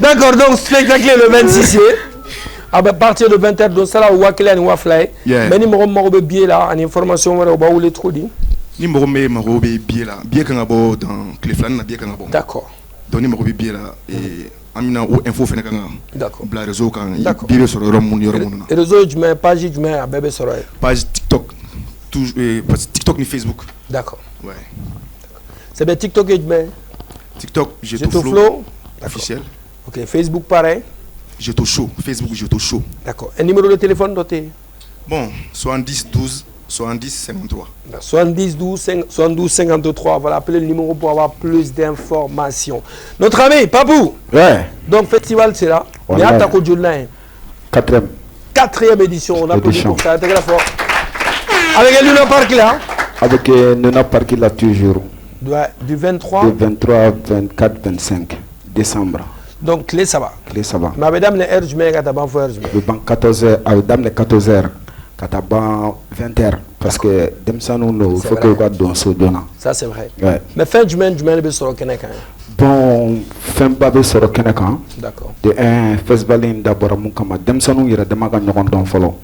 D'accord, donc spectacle le 26 à partir de 20h donc ça là wa kelen ni wa fly mais ni mɔgɔ bɛ billet la ani information wɛrɛ o b'a wele cogo di. ni mɔgɔ min mago bɛ billet la billet kan ka bɔ dans tile filanin na billet kan ka bɔ. D'accord. donc ni mago bɛ billet la an bɛna o info fana kan ka bila réseau kan billet bɛ sɔrɔ yɔrɔ minnu na. réseau jumɛn page jumɛn a bɛɛ bɛ sɔrɔ yen. page TikTok parce que TikTok ni Facebook. D'accord. Ouais. C'est bien TikTok et jumɛn. TikTok Jetoflow officiel. Ok, Facebook pareil. Jeto Show, Facebook Jeto Show. D'accord. Un numéro de téléphone doté. Bon, 70 12 70 53. 70 12 53. Voilà, appelez le numéro pour avoir plus d'informations. Notre ami Papou. Ouais. Donc festival c'est là. Il y a ta Kodjoulain. Quatrième édition. On a applaudi pour ça. Avec Luna Park là. Avec Luna Park là toujours. Du 23. Du 23, 24, 25 décembre. Donc clé ça va. Clé ça va. Mais mesdames les heures jumelles quand t'as faire le banc 14h, mesdames les 14h, quand t'as 20h parce que dem ça nous faut que va dans ce donna. Ça c'est vrai. Ouais. Mais fin jumelle be soro keneka. Bon, fin babe soro keneka. D'accord. De un festival d'abord mon kama dem ça nous ira demaga ñokon don folo.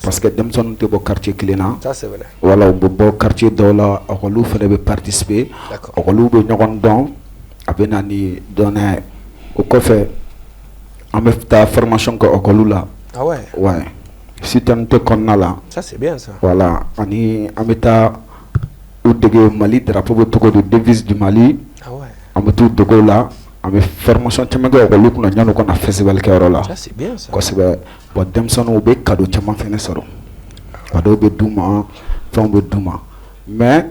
parce que denmisɛnninw tɛ bɔ quartier kelen na. Ça c'est vrai. Voilà, u bɛ bɔ quartier dɔw la, ɔkɔliw fana bɛ participer. Ɔkɔliw bɛ ɲɔgɔn dɔn, a bɛ na ni dɔnniya ye. O kɔfɛ an bɛ taa formation kɛ ɔkɔliw la. Ah ouais. Ouais. Citoyenneté kɔnɔna la. Ça c'est bien ça. Voilà, ani an bɛ taa u dege Mali drapeau bɛ cogo di, devise du Mali. Ah ouais. An bɛ t'u dege o la. An bɛ formation caman kɛ ɔkɔliw kunna yan'u ka na festival kɛyɔrɔ la. Ça c'est bien ça. Kosɛbɛ. Bon denmisɛnninw bɛ cadeau caman fɛnɛ sɔrɔ. Cadeau bɛ d'u ma, fɛnw bɛ d'u ma. Mais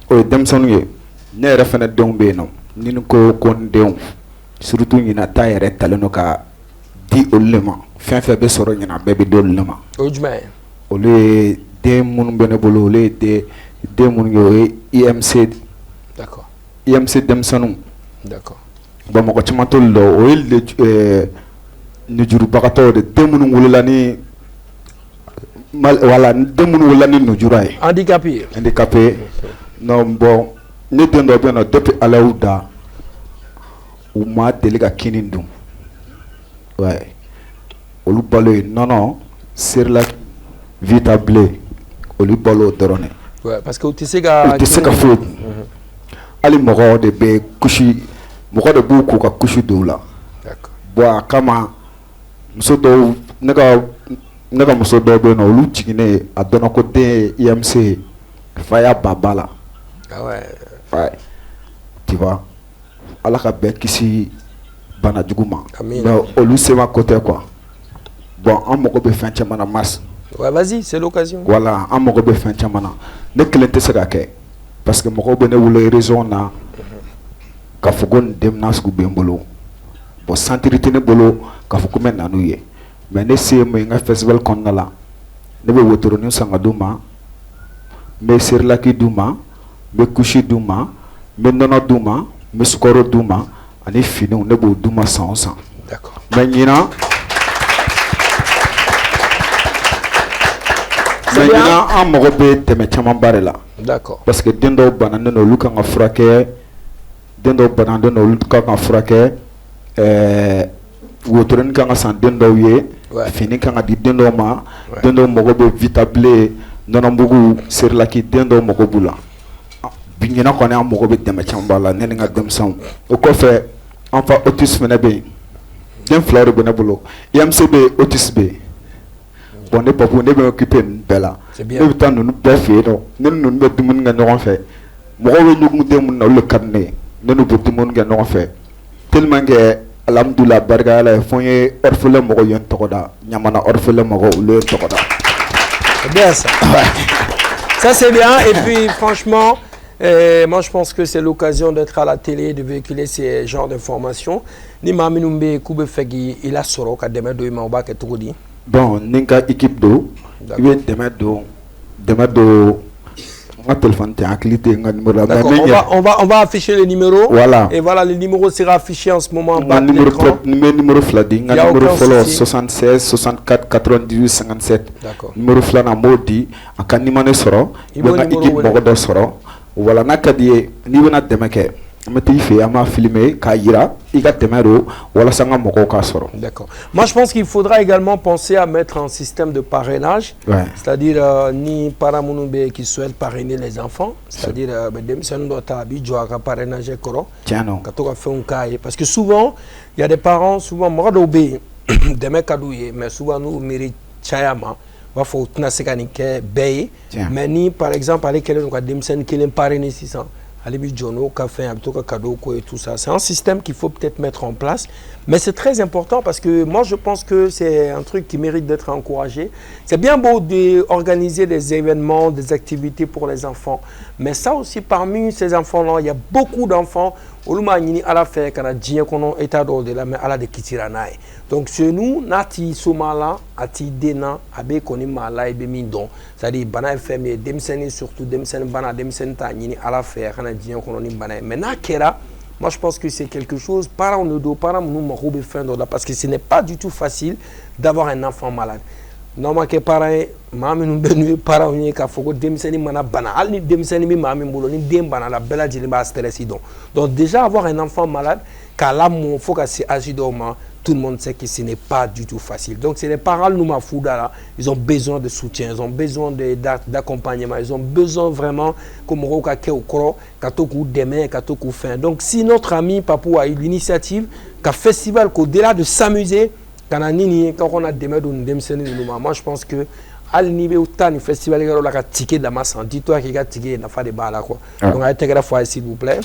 o ye denmisɛnninw ye. Ne yɛrɛ fɛnɛ denw bɛ yen nɔ. Ni ne ko ko n denw, surtout ɲina ta yɛrɛ talen don ka di olu le ma. Fɛn fɛn bɛ sɔrɔ ɲina bɛɛ bɛ di olu le ma. O ye jumɛn ye? Olu ye den minnu bɛ ne bolo, olu ye den minnu ye o ye IMC. D'accord. IMC denmisɛnninw. D'accord. Bon mɔgɔ caman t'olu dɔn, o ye nujurubagatɔw de, den minnu wolola ni voilà, den minnu wolola ni nujura ye. Handicapé. Handicapé. Non bon, ne den dɔ bɛ yen nɔ depuis Ala y'u da, u ma deli ka kini dun. Ouais. Olu balo ye nɔnɔ, Cerelac, Vita blé, olu balo o dɔrɔn de. Ouais, parce que u tɛ se ka. U tɛ se ka foyi. Hali mɔgɔ de bɛ couche, mɔgɔ de b'u k'u ka couche dɔw la. D'accord. Bon a kama muso dɔw, ne ka muso dɔw bɛ yen nɔ olu jiginnen a dɔnna ko den ye IMC ye, fa y'a ba ba la. Ah ouais. Ouais. Tu vois, Ala ka bɛɛ kisi bana jugu ma. Amin. Mais olu se ma côté quoi. Bon an mago bɛ fɛn caman na Mars. Ouais, vas-y, c'est l'occasion. Voilà, an mago bɛ fɛn caman na. Ne kelen tɛ se ka kɛ parce que mɔgɔw bɛ ne wele région na k'a fɔ ko nin denmisɛnnin sugu bɛ n bolo. Bon santiri tɛ ne bolo k'a fɔ ko n bɛ na n'u ye. Mais ne se ye mun ye n ka festival kɔnɔna la, ne bɛ wotoronin san ka d'u ma, n bɛ Cerelac d'u ma, n bɛ couche d'u ma, n bɛ nɔnɔ d'u ma, n bɛ sukaro d'u ma, ani finiw ne b'o d'u ma san o san. D'accord. Mais ɲinan an mago bɛ dɛmɛ camanba de la. D'accord. Parce que den dɔw bananen don olu kan ka furakɛ, den dɔw bananen don olu kan ka furakɛ, wotoronin kan ka san den dɔw ye, fini kan ka di den dɔw ma, den dɔw mago bɛ Vita blé, nɔnɔmugu, Cerelac, den dɔw mago b'u la. Bi ɲinan kɔni an mago bɛ dɛmɛ camanba la ne ni n ka denmisɛnw. O kɔfɛ an fa autisme fɛnɛ bɛ yen, den fila de bɛ ne bolo, IMC bɛ yen, autisme bɛ yen. Bon ne papu ne bɛ occupé nin bɛɛ la, ne bɛ taa ninnu bɛɛ fɛ yen nɔ, ne ni ninnu bɛ dumuni kɛ ɲɔgɔn fɛ, mɔgɔw bɛ ɲugun den minnu na olu de ka di ne ye, ne n'u bɛ dumuni kɛ ɲɔgɔn fɛ tellement que alhamdoulilah barika Ala ye fo n ye orphelin mɔgɔw ye n tɔgɔ da, Ɲamana orphelin mɔgɔw olu ye n tɔgɔ da. C'est bien ça. Ça c'est bien et puis franchement moi je pense que c'est l'occasion d'être à la télé, de véhiculer ces genres d'informations. Ni maa minnu bɛ k'u bɛ fɛ k'i lasɔrɔ ka dɛmɛ don i ma u b'a kɛ cogo di? Bon ni n ka équipe do, i bɛ dɛmɛ don n ka téléphone tɛ hakili tɛ n ka numéro la. D'accord, on va afficher le numéro. Voilà. Et voilà, le numéro sera affiché en ce moment. N ka numéro fila di, n ka numéro fɔlɔ 76 64 98 57. D'accord. Numéro filanan n b'o di, a ka ni ma ne sɔrɔ, i bɛ n ka équipe mɔgɔ dɔ sɔrɔ. Voilà, n'a ka di ye n'i bɛna dɛmɛ kɛ an bɛ t'i fɛ an b'a filmer k'a jira i ka dɛmɛ don walasa n ka mɔgɔw k'a sɔrɔ. D'accord. Moi je pense qu'il faudra également penser à mettre un système de parrainage, c'est-à-dire ni parents minnu bɛ qui souhaitent parrainer les enfants, c'est-à-dire denmisɛnnin dɔ ta a b'i jɔ a ka parrainage kɔrɔ ka to ka fɛnw k'a ye parce que souvent il y a des parents, souvent mɔgɔ dɔw bɛ yen dɛmɛ ka d'u ye mais souvent n'u miiri caya ma u b'a fɔ u tɛna se ka nin kɛ bɛɛ ye mais ni par exemple ale kɛlen don ka denmisɛnnin kelen parrainer sisan aller bi jono ka fait un ka cadeau ko et tout ça, c'est un système qu'il faut peut-être mettre en place, mais c'est très important parce que moi je pense que c'est un truc qui mérite d'être encouragé. C'est bien beau d'organiser des événements, des activités pour les enfants, mais ça aussi parmi ces enfants-là, il y a beaucoup d'enfants oluma ñini ala fe kana diɲɛ kɔnɔ état dɔw de la mais ala de kitira n'a ye donc chez nous n'a ti soma la a ti denna a bɛ kɔni maa la i bɛ min dɔn c'est-à-dire bana ye fɛn min ye denmisɛnnin surtout denmisɛnnin bana denmisɛnnin t'a ɲini ala fɛ a kana diɲɛ kɔnɔ ni bana ye mais n'a kɛra moi je pense que c'est quelque chose parents ne do parents minnu mago bɛ fɛn dɔ la parce que ce n'est pas du tout facile d'avoir un enfant malade. n'aw ma kɛ parents ye maa minnu bɛ n'u ye parents ye k'a fɔ ko denmisɛnnin mana bana hali ni denmisɛnnin bɛ maa min bolo ni den bana la bɛɛ lajɛlen b'a stress dɔn donc déjà avoir un enfant malade Kalam, faut que c'est Azidoma. Tout le monde sait que ce n'est pas du tout facile. Donc, c'est les parents nous là, ils ont besoin de soutien, ils ont besoin d'accompagnement, ils ont besoin vraiment, comme Roka Keokoro, Katoku demain, Katoku fin. Donc, si notre ami Papou a eu l'initiative, qu'un festival, qu'au-delà de s'amuser, quand on a demain, moi, je pense que à niveau du festival, il y a un ticket de masse. Dis-toi qu'il y a un ticket, il y a des balles. Donc, arrêtez la fois, s'il vous plaît.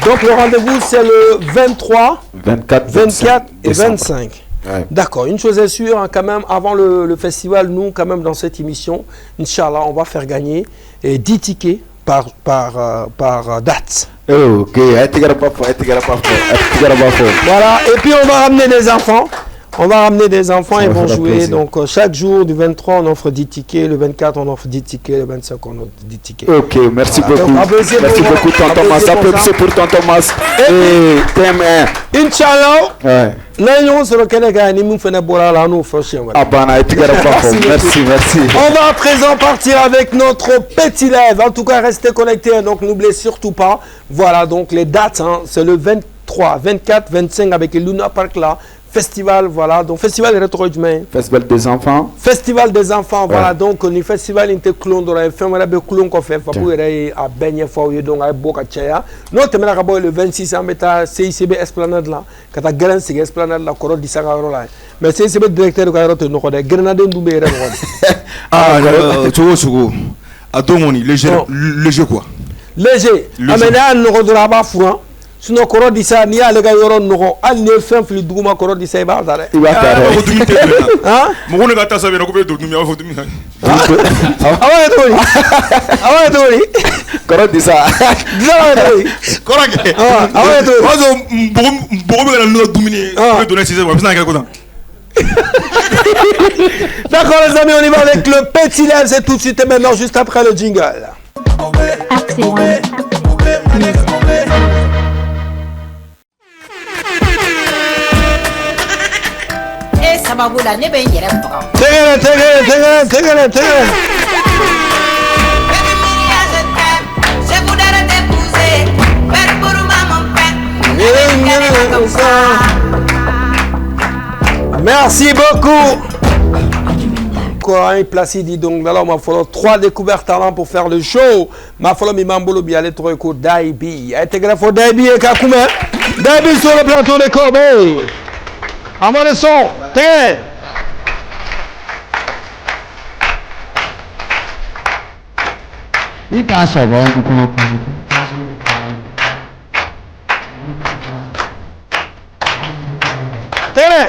Donc le rendez-vous c'est le 23, 24 et 25. Ouais. D'accord, une chose est sûre, hein, quand même, avant le festival, nous, quand même, dans cette émission, Inch'Allah, on va faire gagner 10 tickets par date. Ok, Voilà, et puis on va ramener des enfants. On va ramener des enfants, ils vont jouer. Plaisir. Donc, chaque jour, du 23, on offre 10 tickets. Le 24, on offre 10 tickets. Le 25, on offre 10 tickets. Ok, merci voilà. beaucoup. Donc, merci beaucoup, Tonton Thomas. Applaudissez pour Tonton Thomas. Et Inch'Allah. Ouais. Merci. On va à présent partir avec notre petit lève. En tout cas, restez connectés. Donc, n'oubliez surtout pas. Voilà, donc les dates, hein, c'est le 23, 24, 25 avec le Luna Park là. Festival, voilà, donc festival Rétro-Humain. Festival des enfants. Festival des enfants, voilà, donc on est festival interclone, donc on a fait un clone qu'on fait, pour aller à Beignet Foyer, donc à Boka-Tchaya. Nous, on a le 26 ans, à CICB Esplanade là, quand on a Grand Sig Esplanade là, Corot d'Issagaro là. Mais CICB directeur de Cairo, nous avons Grenade Ndoubé. Ah, Tchogo, à Domoni, léger quoi? Léger. Ah, mais là, nous avons pas froid. Sinon, Corot d'Issa, ni à l'égard nous avons allié fin fil Douma Corot d'Issa et Bardare. Il va faire. Hein? Mon gars, t'as savé, on a coupé tout, nous avons tout mis. Ah ouais, Tori. Ah ouais, Tori. Corot d'Issa. Corot. Ah ouais, Tori. Beaucoup de nous dominer. On peut donner 6 heures, c'est quelque chose. D'accord, les amis, on y va avec le petit lève. C'est tout de suite et maintenant, juste après le jingle. Sababula ne ben yɛrɛ faga. Tegele. Merci beaucoup. Quoi, Placidi, donc là, on m'a fallu 3 découvertes talents pour faire le show. Ma fallu mi mambolo bi aller trop écoute Daibi. Intégrer faut Daibi et Kakoume. Daibi sur le plateau de Corbeil. À moi le son. Tegele. Il passe à voir. Tegele.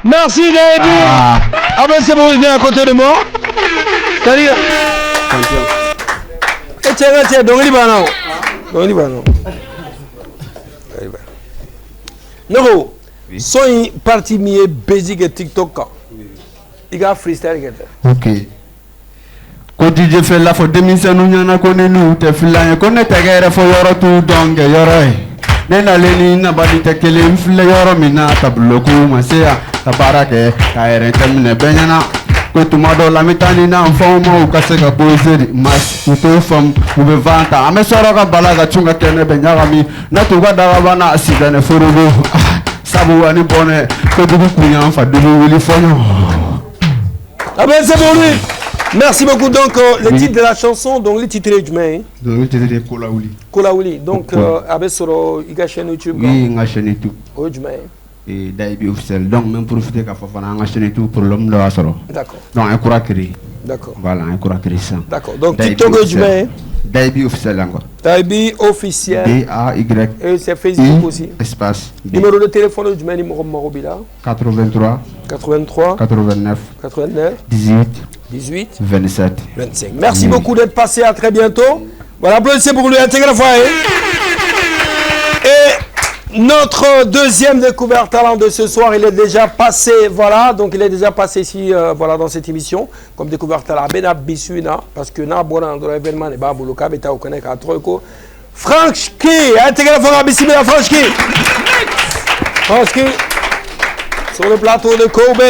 Merci David. Ah ben c'est bon, il vient à côté de moi. C'est-à-dire. Et tiens, donc il va non. Donc il va non. Noro, soy parti mieux basic et TikTok. Il a freestyle. Ok. Ko DJ fait la faute démission nous n'en a connu nous te filan ko ne tagare fo yoro tu donge yoro nena leni na bali te kele mfile yoro mina tablo ku masea tabarake kaere temne benyana ko tumado la mitani na mfomo ukaseka poezeri mas uto fam ube vanta amesoro ka balaga chunga kene benyaga mi na tuga daga bana asidane furugo sabu ani bone ko dugu kunya fa dugu wili fonyo. Ah ben c'est bon lui. Merci beaucoup. Donc, le titre de la chanson, donc le titre est Djumé. Donc, le titre est Kolaouli. Kolaouli. Donc, avec sur la chaîne YouTube. Oui, la chaîne YouTube. Oui, Djumé. Et Daibi officiel. Donc, même profiter qu'à faire la chaîne YouTube pour l'homme de la soro. D'accord. Donc, un courant créé. D'accord. Voilà, un courant créé ça. D'accord. Donc, TikTok Djumé. Daibi officiel encore. Daibi officiel. D-A-Y. Et c'est Facebook aussi. Espace. Numéro de téléphone Djumé, numéro Morobila. 83. 83. 89. 89. 18. 27. 25. Merci beaucoup d'être passé. À très bientôt. Voilà, applaudissez pour lui. Intégrez la foyer. Et notre deuxième découvert talent de ce soir, il est déjà passé. Voilà, donc il est déjà passé ici, voilà, dans cette émission, comme découvert talent. Bena Bissuina, parce que na bon dans l'événement, les babouloka, beta au connect à Troiko. Franchki, intégrez la foyer. Bissimila Franchki. Franchki, sur le plateau de Kobe.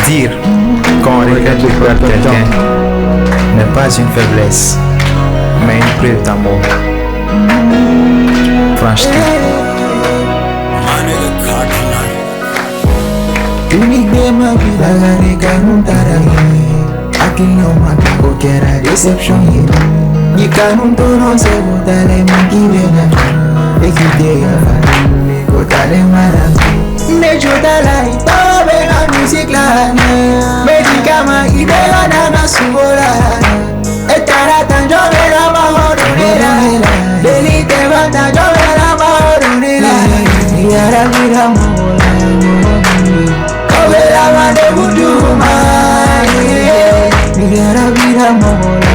Dire qu'on regrette de perdre quelqu'un n'est pas une faiblesse, mais une preuve d'amour. Franchement. Me jodala itobe na music la medicama idela na sugola etara tanjome la mahorunela delite bata jome la mahorunela yara mira mola obela mande buduma yara mira mola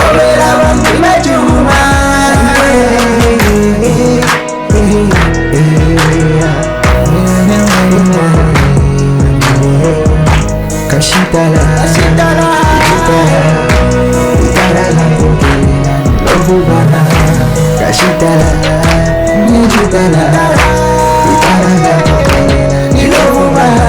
obela mande majuma Kashitala, Kashitala, Kashitala, Lovubana, Kashitala, Nijitala, Lovubana.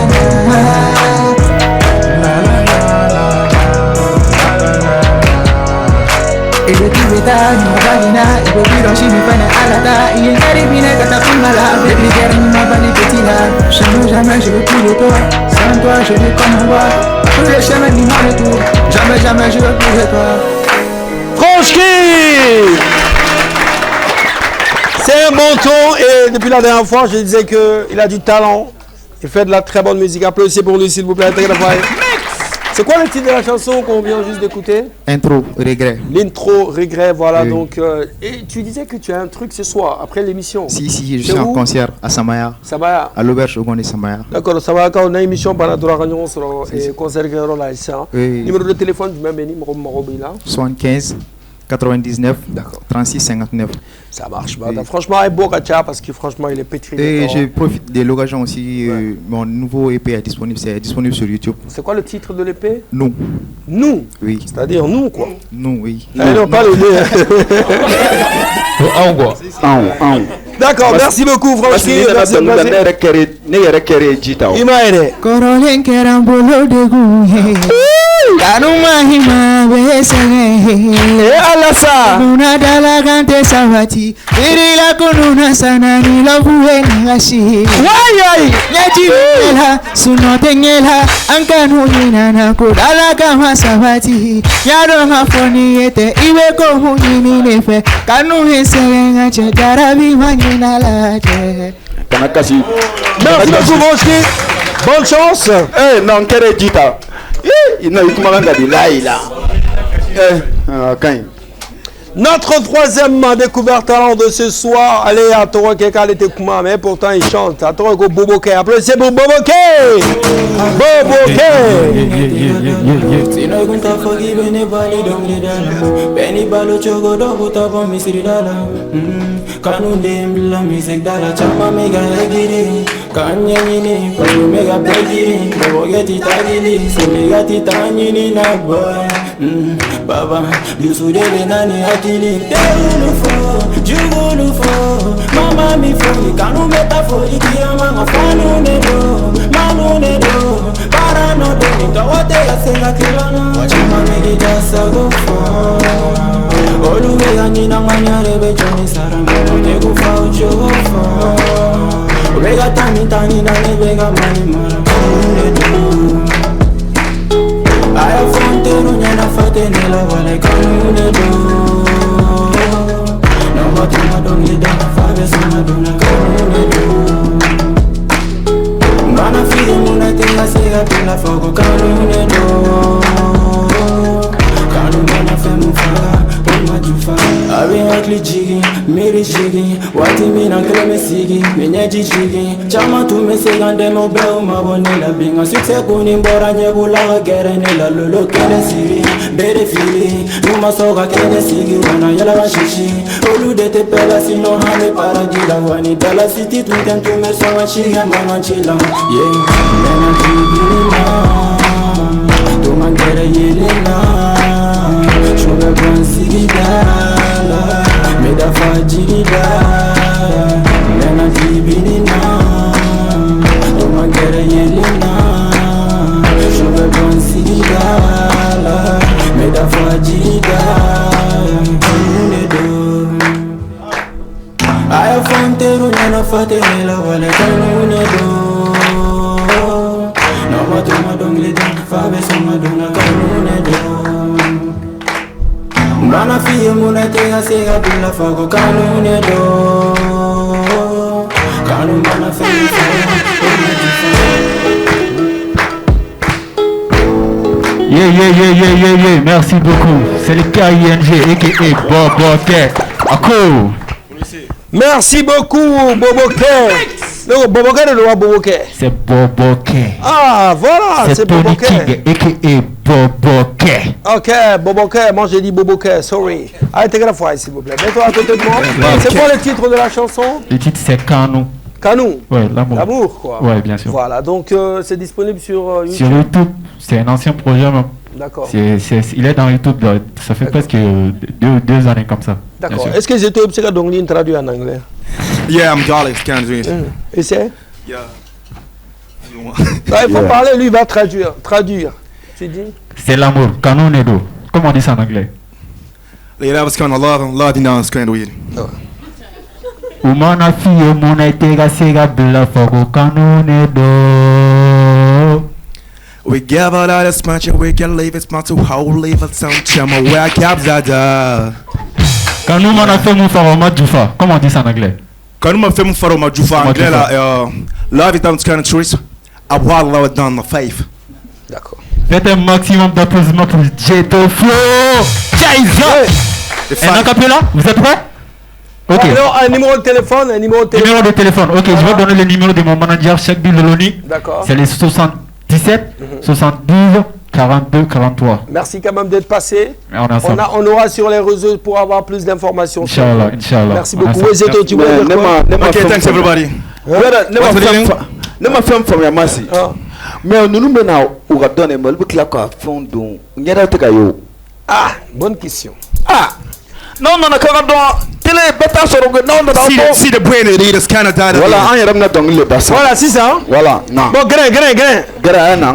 Ebe kibeta, Nobagina, Ebe Biroshi, Mifana, Alata, Yenkaribina, Katapimala, Baby girl, Mabani Petila, jamais, jamais, je veux plus de toi. Sans toi, je vis comme un roi. Tous les chemins du monde et tout. Jamais, jamais, je veux plus de toi. Franchki, c'est un bon ton et depuis la dernière fois, je disais qu'il a du talent. Il fait de la très bonne musique. Applaudissez pour lui, s'il vous plaît. C'est quoi le titre de la chanson qu'on vient juste d'écouter? Intro, regret. L'intro, regret, voilà. Oui. Donc, et tu disais que tu as un truc ce soir, après l'émission. Si, je suis en concert à Samaya. Samaya. À l'auberge au de Samaya. D'accord, Samaya, quand on a une émission pendant la réunion sur le concert là ici. Oui. Numéro de téléphone du même numéro Morobila. 75 99 36 59. Ça marche. Bah, franchement, il est beau Katia parce que franchement, il est pétri. Et je profite de l'occasion aussi. Mon nouveau EP est disponible. C'est disponible sur YouTube. C'est quoi le titre de l'EP? Nous. Nous? Oui. C'est-à-dire nous, quoi? Nous, oui. Non, pas le deux. D'accord, merci beaucoup, franchement. Il m'a aidé. Kanuma besenge alasa Nuna dalagante savati irila kununa sana ni lavueni ashi wayai nyajimela sunotengela ankanu nyina kudala kama savati yado ngafoni yete iwe ko hunyini nefe kanu hisenga chedarabi manyina laje Kanakasi. Merci beaucoup Franchki. Bonne chance. Non kere jita. Notre troisième découverte talent de ce soir, allez à Toro Keka, était Kuma, mais pourtant il chante. À Toro Boboke, applaudissez pour Boboke. Boboke. Baba, you should have nani akili. Mama mi fo, kanu meta fo, ikia mama fanu ne do, para no do, nikawote ya senga kilana. Chama mi jasa go fo. Oluwe anina manyare bechoni saranga, te go fa ucho fo. Rega tani na nebega mani mara, ne do. Aya fonte runyana fate nela wale kanune do. No matima dongi dana fabe sama dona kanune do. Mana fide muna tenga sega pila fogo kanune do. Kanu mana femu faga, oma jufa. Abe akli jigi, miri jigi. Wati mina kreme sigi, menyeji jigi. Chama tu mesega ndemo beu mabonela binga. Sukse kuni mbora nyebula gere nela lolo kene siri. Bere fili, numa soga kene sigi wana yala washishi. Olu de te pela sino hame paradila wani. Dala city tu tem tu me soga shiga mama chila. Yeah, mena tribina. Tu mangere yelena. Sugar gun sigidala. Meda fajida. Mena tribina. Tu mangere yelena. Sugar gun sigidala. Meda fajida. Aya fonteru nyana fate nela wale kanune do. No matuma dongle dan fabe sama dona kanune do. Mana fiye muna tega sega bila fago kanune do. Kanu mana fiye Yeah, merci beaucoup. C'est le KING aka Boboke. Ako. Merci beaucoup, Boboke. Non, Boboke ne doit Boboke. C'est Boboke. Ah, voilà, c'est Tony Boboke. King aka Boboke. Ok, Boboke, moi j'ai dit Boboke, sorry. Arrêtez la fois, s'il vous plaît. Mets-toi à côté de moi. C'est quoi le titre de la chanson? Le titre c'est Kanou. Kanou. Ouais, l'amour. L'amour, quoi. Ouais, bien sûr. Voilà, donc c'est disponible sur YouTube. Sur YouTube, c'est un ancien projet même. D'accord. Il est dans YouTube, ça fait presque deux années comme ça. D'accord. Est-ce que j'étais obligé de traduire en anglais? Yeah, I'm Garlic, can do it. Et c'est? Yeah. Il faut parler, lui il va traduire. Tu dis? C'est l'amour, Kanou Nedo. Comment on dit ça en anglais? Yeah, that was kind of love in the screen weed. Umana fiyo muna itega sega bila fogo Kanou Nedo. We give a lot of sponge and we can leave it smart to hold leave it some chama where cabs are da. Kanou mana fait mon faroma jufa. Comment on dit ça en anglais? Kanou ma fait mon faroma jufa anglais là. Love it on the kind of trees. I want love it down the faith. D'accord. Faites un maximum d'applaudissements pour Jeto Flow. Jason. Un acapella? Vous êtes prêts? Ok. Alors, un numéro de téléphone, Numéro de téléphone. Ok, je vais donner le numéro de mon manager, Cheikh Biloloni. D'accord. C'est les 77 72 42 43. Merci quand même d'être passé. On aura sur les réseaux pour avoir plus d'informations. Inch'Allah. Merci beaucoup. Oui, Zeto, tu vois. Ok, thanks everybody. Nema fem fam ya masi. Mais nous nous na ou ga donner mal bu kla ko fondon. Ngera te kayo. Ah, bonne question. Ah. Non, ka don télé beta soro go non See the brain it is kind of died. Voilà, on yaram na dong le bassa. Voilà, c'est ça. Voilà, non. Bon, grain. Grain na.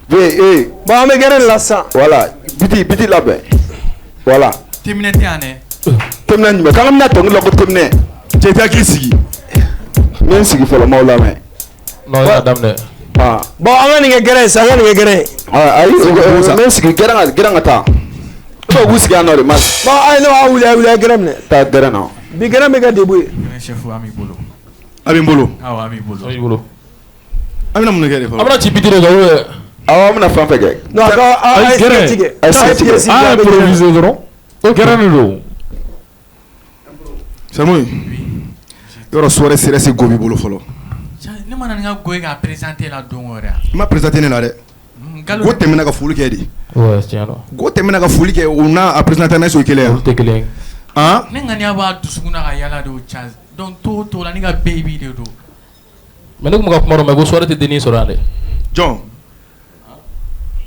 Oui, bon, mais grain là ça. Voilà, biti là ben. Voilà. Timne tiane. Timne ni quand même na dong lo ko timne. J'ai ta krisi. Men sigi folo mawla mais. Non, madame. Ah. Bon, on va grain ça, on va grain. Ah, ayi, men sigi grain ta. Ko wusi ga no de mas. Bon, ay no awula grain ne. Ta grain no. Bi grain me ga deboué. Chef Ami Bolo. Ami Bolo. Ah, Ami Bolo. Ami Bolo. Ami na mun gade fa. Amna ci bidire ga wo. Awa mun na fan fege. Non, grain. improviser non. Garanolo. C'est moi. Yoro soirée c'est gobi bolo folo. Ne mana nga goy ka présenter la don ora. Ma présenter ne la de. Go temena ka fulu ke di. Ouais, c'est alors. Go temena ka fulu ke una a présenter na so kele. Hein? Ne nga nya ba dusukuna ka yala do chance. Donc to la ni ka baby de do. Mais ne kuma kuma go soirée te deni sorande. John.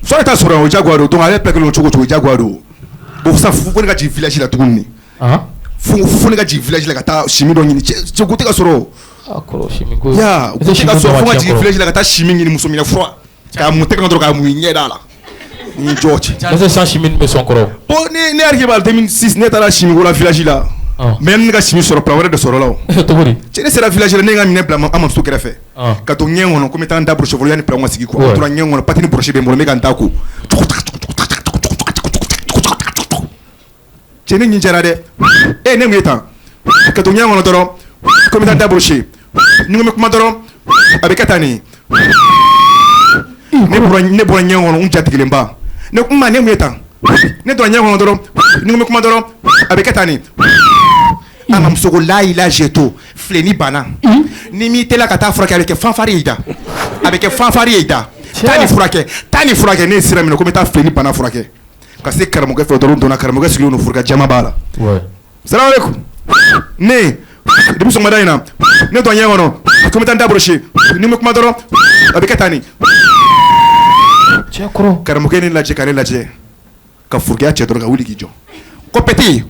Soirée ta sora o jaguaro donc ale pekelo choko choko jaguaro. Bo sa fu ko ka ji village la tukunni. Hein? Fu ne ka ji village la ka ta shimi do nyini. Je gote ka soro. Akoro shimi go. Ya, gote ka soro fu ka ji village la ka ta shimi nyini muso mina froid. Ka monter ka ndro ka mu nyeda la. Ni George. Mais c'est sans chimine mais son koro. Bon ne arrive en 2006 ne ta la shimi go la village la. Mais ne ka shimi soro plan wala de soro la. To bori. Chere sera village la ne nga mine plan am so krefe. Ka to nyen wono comme étant d'abord chevalier ni plan wasiki ko. To nyen wono patini brocher be mo me kan ta ko. Chere ni jara de. Eh ne ngeta. Ka to nyen wono doro comme étant d'abord chez. Ni me kuma doro avec atani. Ne bora nyen wono unja tigilemba. Ne kuma ne ngeta. Ne to nyen wono doro ni me kuma doro avec atani. Ama msoko la ila jeto fleni bana ni mi tela kata frake avec fanfari ida avec fanfari ida tani frake ne sira mino comme ta fleni bana frake kasi karamo ke fodoro dona karamo ke siglo no furka jama bala ouais salam alaikum ne de so madaina ne to nyangono comme ta ndabroché ni me kuma doro avec tani chekro karamo ke ni la je kare la je ka furka che doro ka wuli gijo ko petit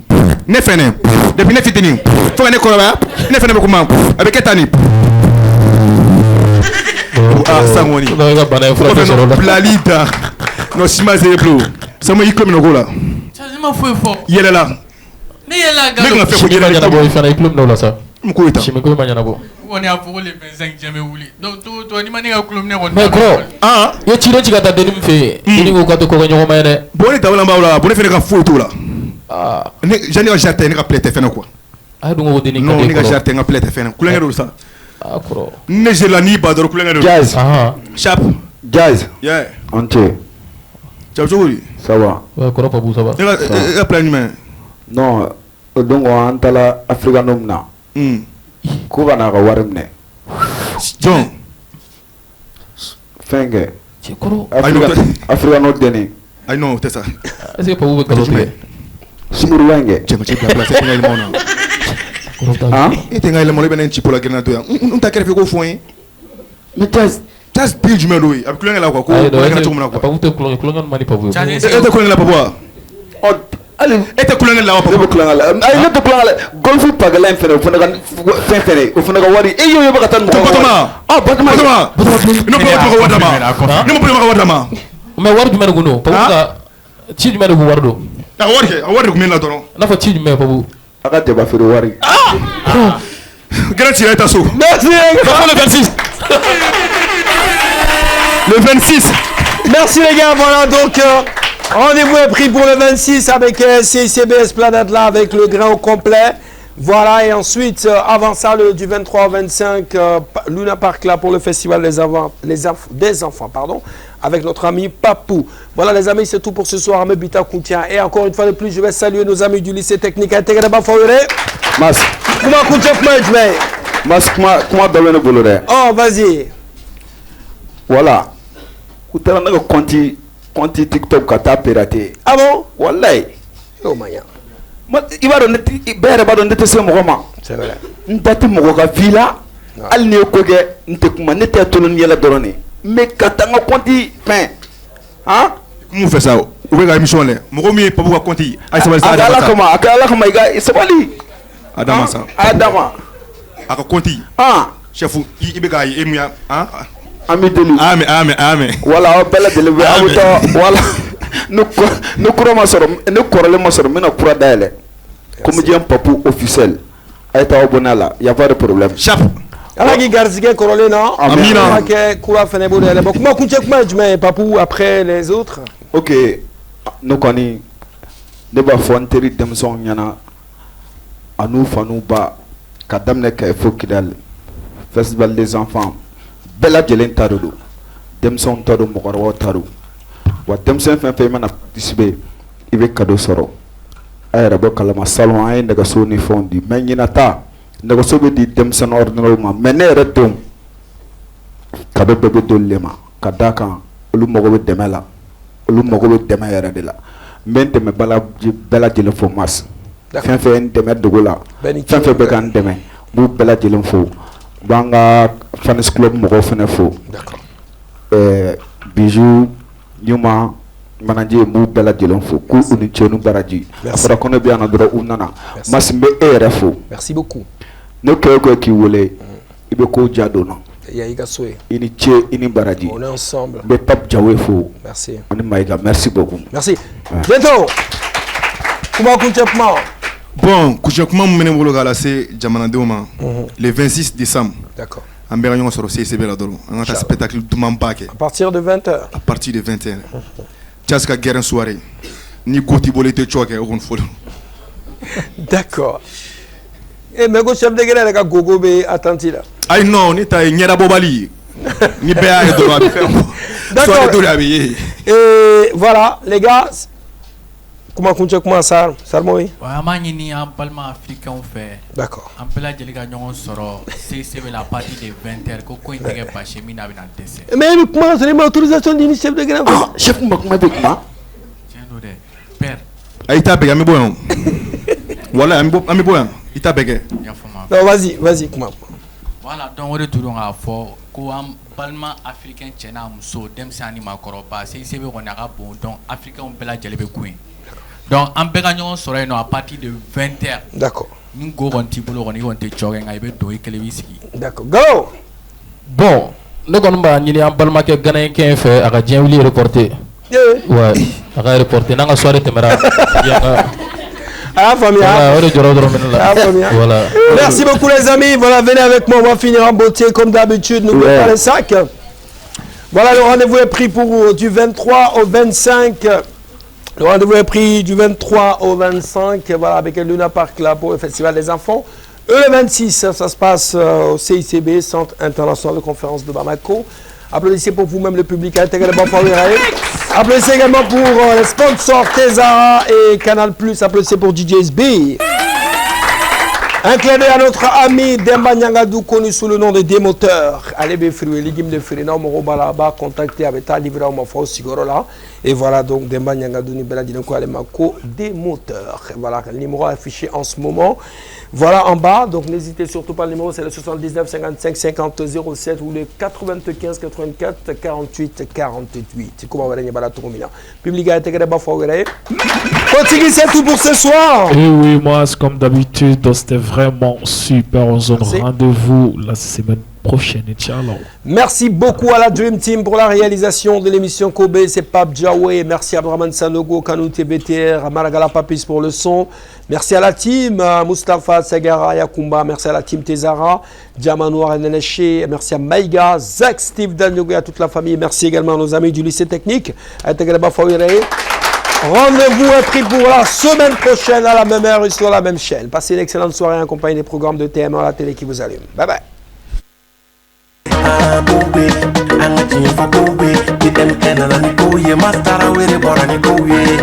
ne fene depuis ne fitini faut ne koroba ne fene be kuma avec etani ah sangoni no ga bana frère soro la plalida no sima zeblo sama yikom no gola Chazima foi fo. yele la Ne yela ne galo. nga fe ko yele la boy fana iklum no la sa mko ita chimi ko manyana bo On est à pour les 25 jamais ouli. Donc to ni mani ga kulum ne mais gros ah yo chiro chiga ta denim fe ini ko to ko nyogo mayene boni tawla mbawla boni fene ka foto la ah ne jani ga jardin ne ka plate fene quoi ay dungo wodi ni non ne ga jardin ga plate fene kulenge do sa ah gros ne je la ni ba do kulenge do Jazz. ah Chap. Jazz. yeah Ante. ciao jori Ça va. ouais gros pas ça va e plan ni mais Non, donc on tala africanum na. Ko bana ga warimne. John. Fenge. Ci gros. Africano deni. I know c'est ça. Est-ce que pas vous galoter Sumuru wenge. Je me dis la place c'est le monde. Ah? Et tenga le monde ben un petit peu la grenade ya. On t'a créé ko foin. Mais tas pile me loui. Avec le la quoi. Ko la tout pas vous te clongan mani pas vous. Et te clongan la pas voir. Ali ete kulanga la wapo kulanga la ay le to kulanga la golf pagala fene fene kan fene o fene ka wari e yo yo baka tan mo ah batma no ko wadama no mo wadama mais wardu men guno pa ka ci men bu wardo a wardu men la dono na fa ci men pa bu aka te ba fere wari grand tiré ta sou merci le 26 le 26 merci les gars voilà donc rendez-vous est pris pour le 26 avec CICBS Planète là avec le grain au complet. Voilà, et ensuite, avant ça, du 23 au 25, Luna Park là pour le festival des enfants, pardon, avec notre ami Papou. Voilà les amis, c'est tout pour ce soir. Mebita Koutia. Et encore une fois de plus, je vais saluer nos amis du lycée technique intégré de Bafaouré. Mas. Comment Koutia Fmajme? Mas, comment donner le boulot? Oh, vas-y. Voilà. Koutia n'a pas Conti TikTok kata piraté. Ah bon? Wallahi. Oh maya. Il va donner bere ba donner tese mo ma. C'est vrai. Ndati mo ka villa al ne ko ge ntekuma nete tolon yela dorone. Mais katanga Conti pain. Hein? Comment fait ça? Où est la émission là? Mo mi pas beaucoup Conti. Ay ça va ça. Akala kama iga sabali. Adama ça. Adama. Aka Conti. Ah. Chef ibega emuya, hein? Amidelu. Ame. Voilà, belle délivrer. Voilà. Nous courons ma soeur, nous courons ma soeur, mais nous courons d'aller. Comme dit un papou officiel. Aïta Obonala, il n'y a pas de problème. Chap. Alors, qui garde corolé, non? Amina. Koura Fenebo de l'époque. Comment coucher comment je mets papou après les autres? Ok. Nous connaissons. Ne pas faire un terrible demson yana. À nous, fanou ba. Kadamne ka faut qu'il aille. Festival des enfants. Bella jelen tarudu demson taru mokoro taru wa demson fen fe mana participer ibe cadeau soro a yɛrɛ bɔ kalama salon an ye nɛgɛso ni fɛnw di mais ɲinata nɛgɛso bɛ di denmisɛnnin ordinaire ma mais ne yɛrɛ denw cadeau bɛɛ bɛ d'olu le ma ka d'a kan olu mago bɛ dɛmɛ la olu mago bɛ dɛmɛ yɛrɛ de la n bɛ n dɛmɛ bɛɛ lajɛlen fo Mars fɛn fɛn ye n dɛmɛ dogo la fɛn fɛn bɛ ka n dɛmɛ n b'u bɛɛ lajɛlen fo n b'an ka fans club mɔgɔw fɛnɛ fo Bijou Ɲuma manaje n b'u bɛɛ lajɛlen fo k'u ni cɛ n'u baraji a fɔra ko ne bɛ yan nɔ dɔrɔn u nana Mars n bɛ e yɛrɛ fo merci beaucoup ne kɛ o kɛ k'i wele i bɛ ko ja don na i ka so ye i ni ce i ni baraji on est ensemble n bɛ Pape Jawe fo merci ani Maïga merci beaucoup merci Jeto kuma kuncɛ kuma bon kuncɛ kuma min bɛ ne bolo k'a lase jamanadenw ma le 26 décembre d'accord an bɛɛ ka ɲɔgɔn sɔrɔ CCB la dɔrɔn an ka taa spectacle dumanba kɛ à partir de 20h à partir de 21h Jazz ka gɛrɛn soirée ni go t'i bolo i tɛ cɔ kɛ o kɔni fɔlɔ d'accord mais ko chef de guerre yɛrɛ ka gogo bɛ attente la ayi non ne ta ye ɲɛdabɔbali ni bɛɛ y'a ye dɔrɔn a bɛ fɛn bɔ soirée dɔ de a bɛ ye et voilà les gars kuma kuncɛ kuma Sarmo ye an b'a ɲini an balima africains fɛ d'accord an bɛɛ lajɛlen ka ɲɔgɔn sɔrɔ CCB la à partir de 20h ko ko in tɛ kɛ basi min na a bɛ na dɛsɛ mais i bɛ kuma sɔrɔ i ma autorisation di ni chef de guerre fɛ chef kuma bɛ kuma tiɲɛ don dɛ père ayi t'a bɛɛ kɛ an bɛ bɔ yan wala an bɛ bɔ yan i t'a bɛɛ kɛ non vas-y kuma voilà donc o de tun don k'a fɔ ko an balima africain cɛ n'a muso denmisɛn ani maakɔrɔba CCB kɔni a ka bon donc africains bɛɛ lajɛlen bɛ kun ye donc an bɛɛ ka ɲɔgɔn sɔrɔ yen nɔ à partir de 20h d'accord ni go kɔni t'i bolo kɔni i kɔni tɛ cɔ kɛ nka i bɛ don i kelen b'i sigi d'accord Galo bon ne kɔni b'a ɲini an balimakɛ ganaɲɛkɛ in fɛ a ka diɲɛ wuli reporter ouais a ka reporter n'an ka soirée tɛmɛra voilà. Merci beaucoup les amis. Voilà, venez avec moi, on va finir en beauté comme d'habitude. N'oubliez pas les sacs. Voilà, le rendez-vous est pris pour du 23 au 25. Le rendez-vous est pris du 23 au 25. Voilà, avec le Luna Park là pour le Festival des Enfants. Et le 26, ça se passe au CICB, Centre International de Conférence de Bamako. Applaudissez pour vous-même le public. Applaudissez également pour les sponsors Tezara et Canal+. Applaudissez pour DJSB. Un clin d'œil à notre ami Demba Nyangadou, connu sous le nom de Démoteur. Allez, Befrui, Ligim de Frina, Morobalaba, contactez avec ta livre à Mafo Sigorola. Et voilà donc Demba Nyangadou, Nibela Dinoko Alemako, Démoteur. Voilà, le numéro affiché en ce moment. Voilà en bas, donc n'hésitez surtout pas, le numéro c'est le 79 55 50 07 ou le 95 84 48 48. Comment va gagner la tour public a été Continue, c'est tout pour ce soir. Et oui, moi, comme d'habitude, c'était vraiment super. On se donne rendez-vous la semaine prochaine, Inch'Allah. Merci beaucoup à la Dream Team pour la réalisation de l'émission Kobe. C'est Pape Jawe. Merci à Abdraman Sanogo, Kanouté BTR, à Maragala Papis pour le son. Merci à la team Mustafa Sagara Yakumba. Merci à la team Tezara, Diamanoir Neneche. Merci à Maïga, Zach, Steve Danyogo et à toute la famille. Merci également à nos amis du lycée technique. Rendez-vous est pris pour la semaine prochaine à la même heure et sur la même chaîne. Passez une excellente soirée en compagnie des programmes de TM à la télé qui vous allument. Bye bye. Kobe, anga chini fa Kobe, kitem ena na ni koye, mastara were bora ni koye.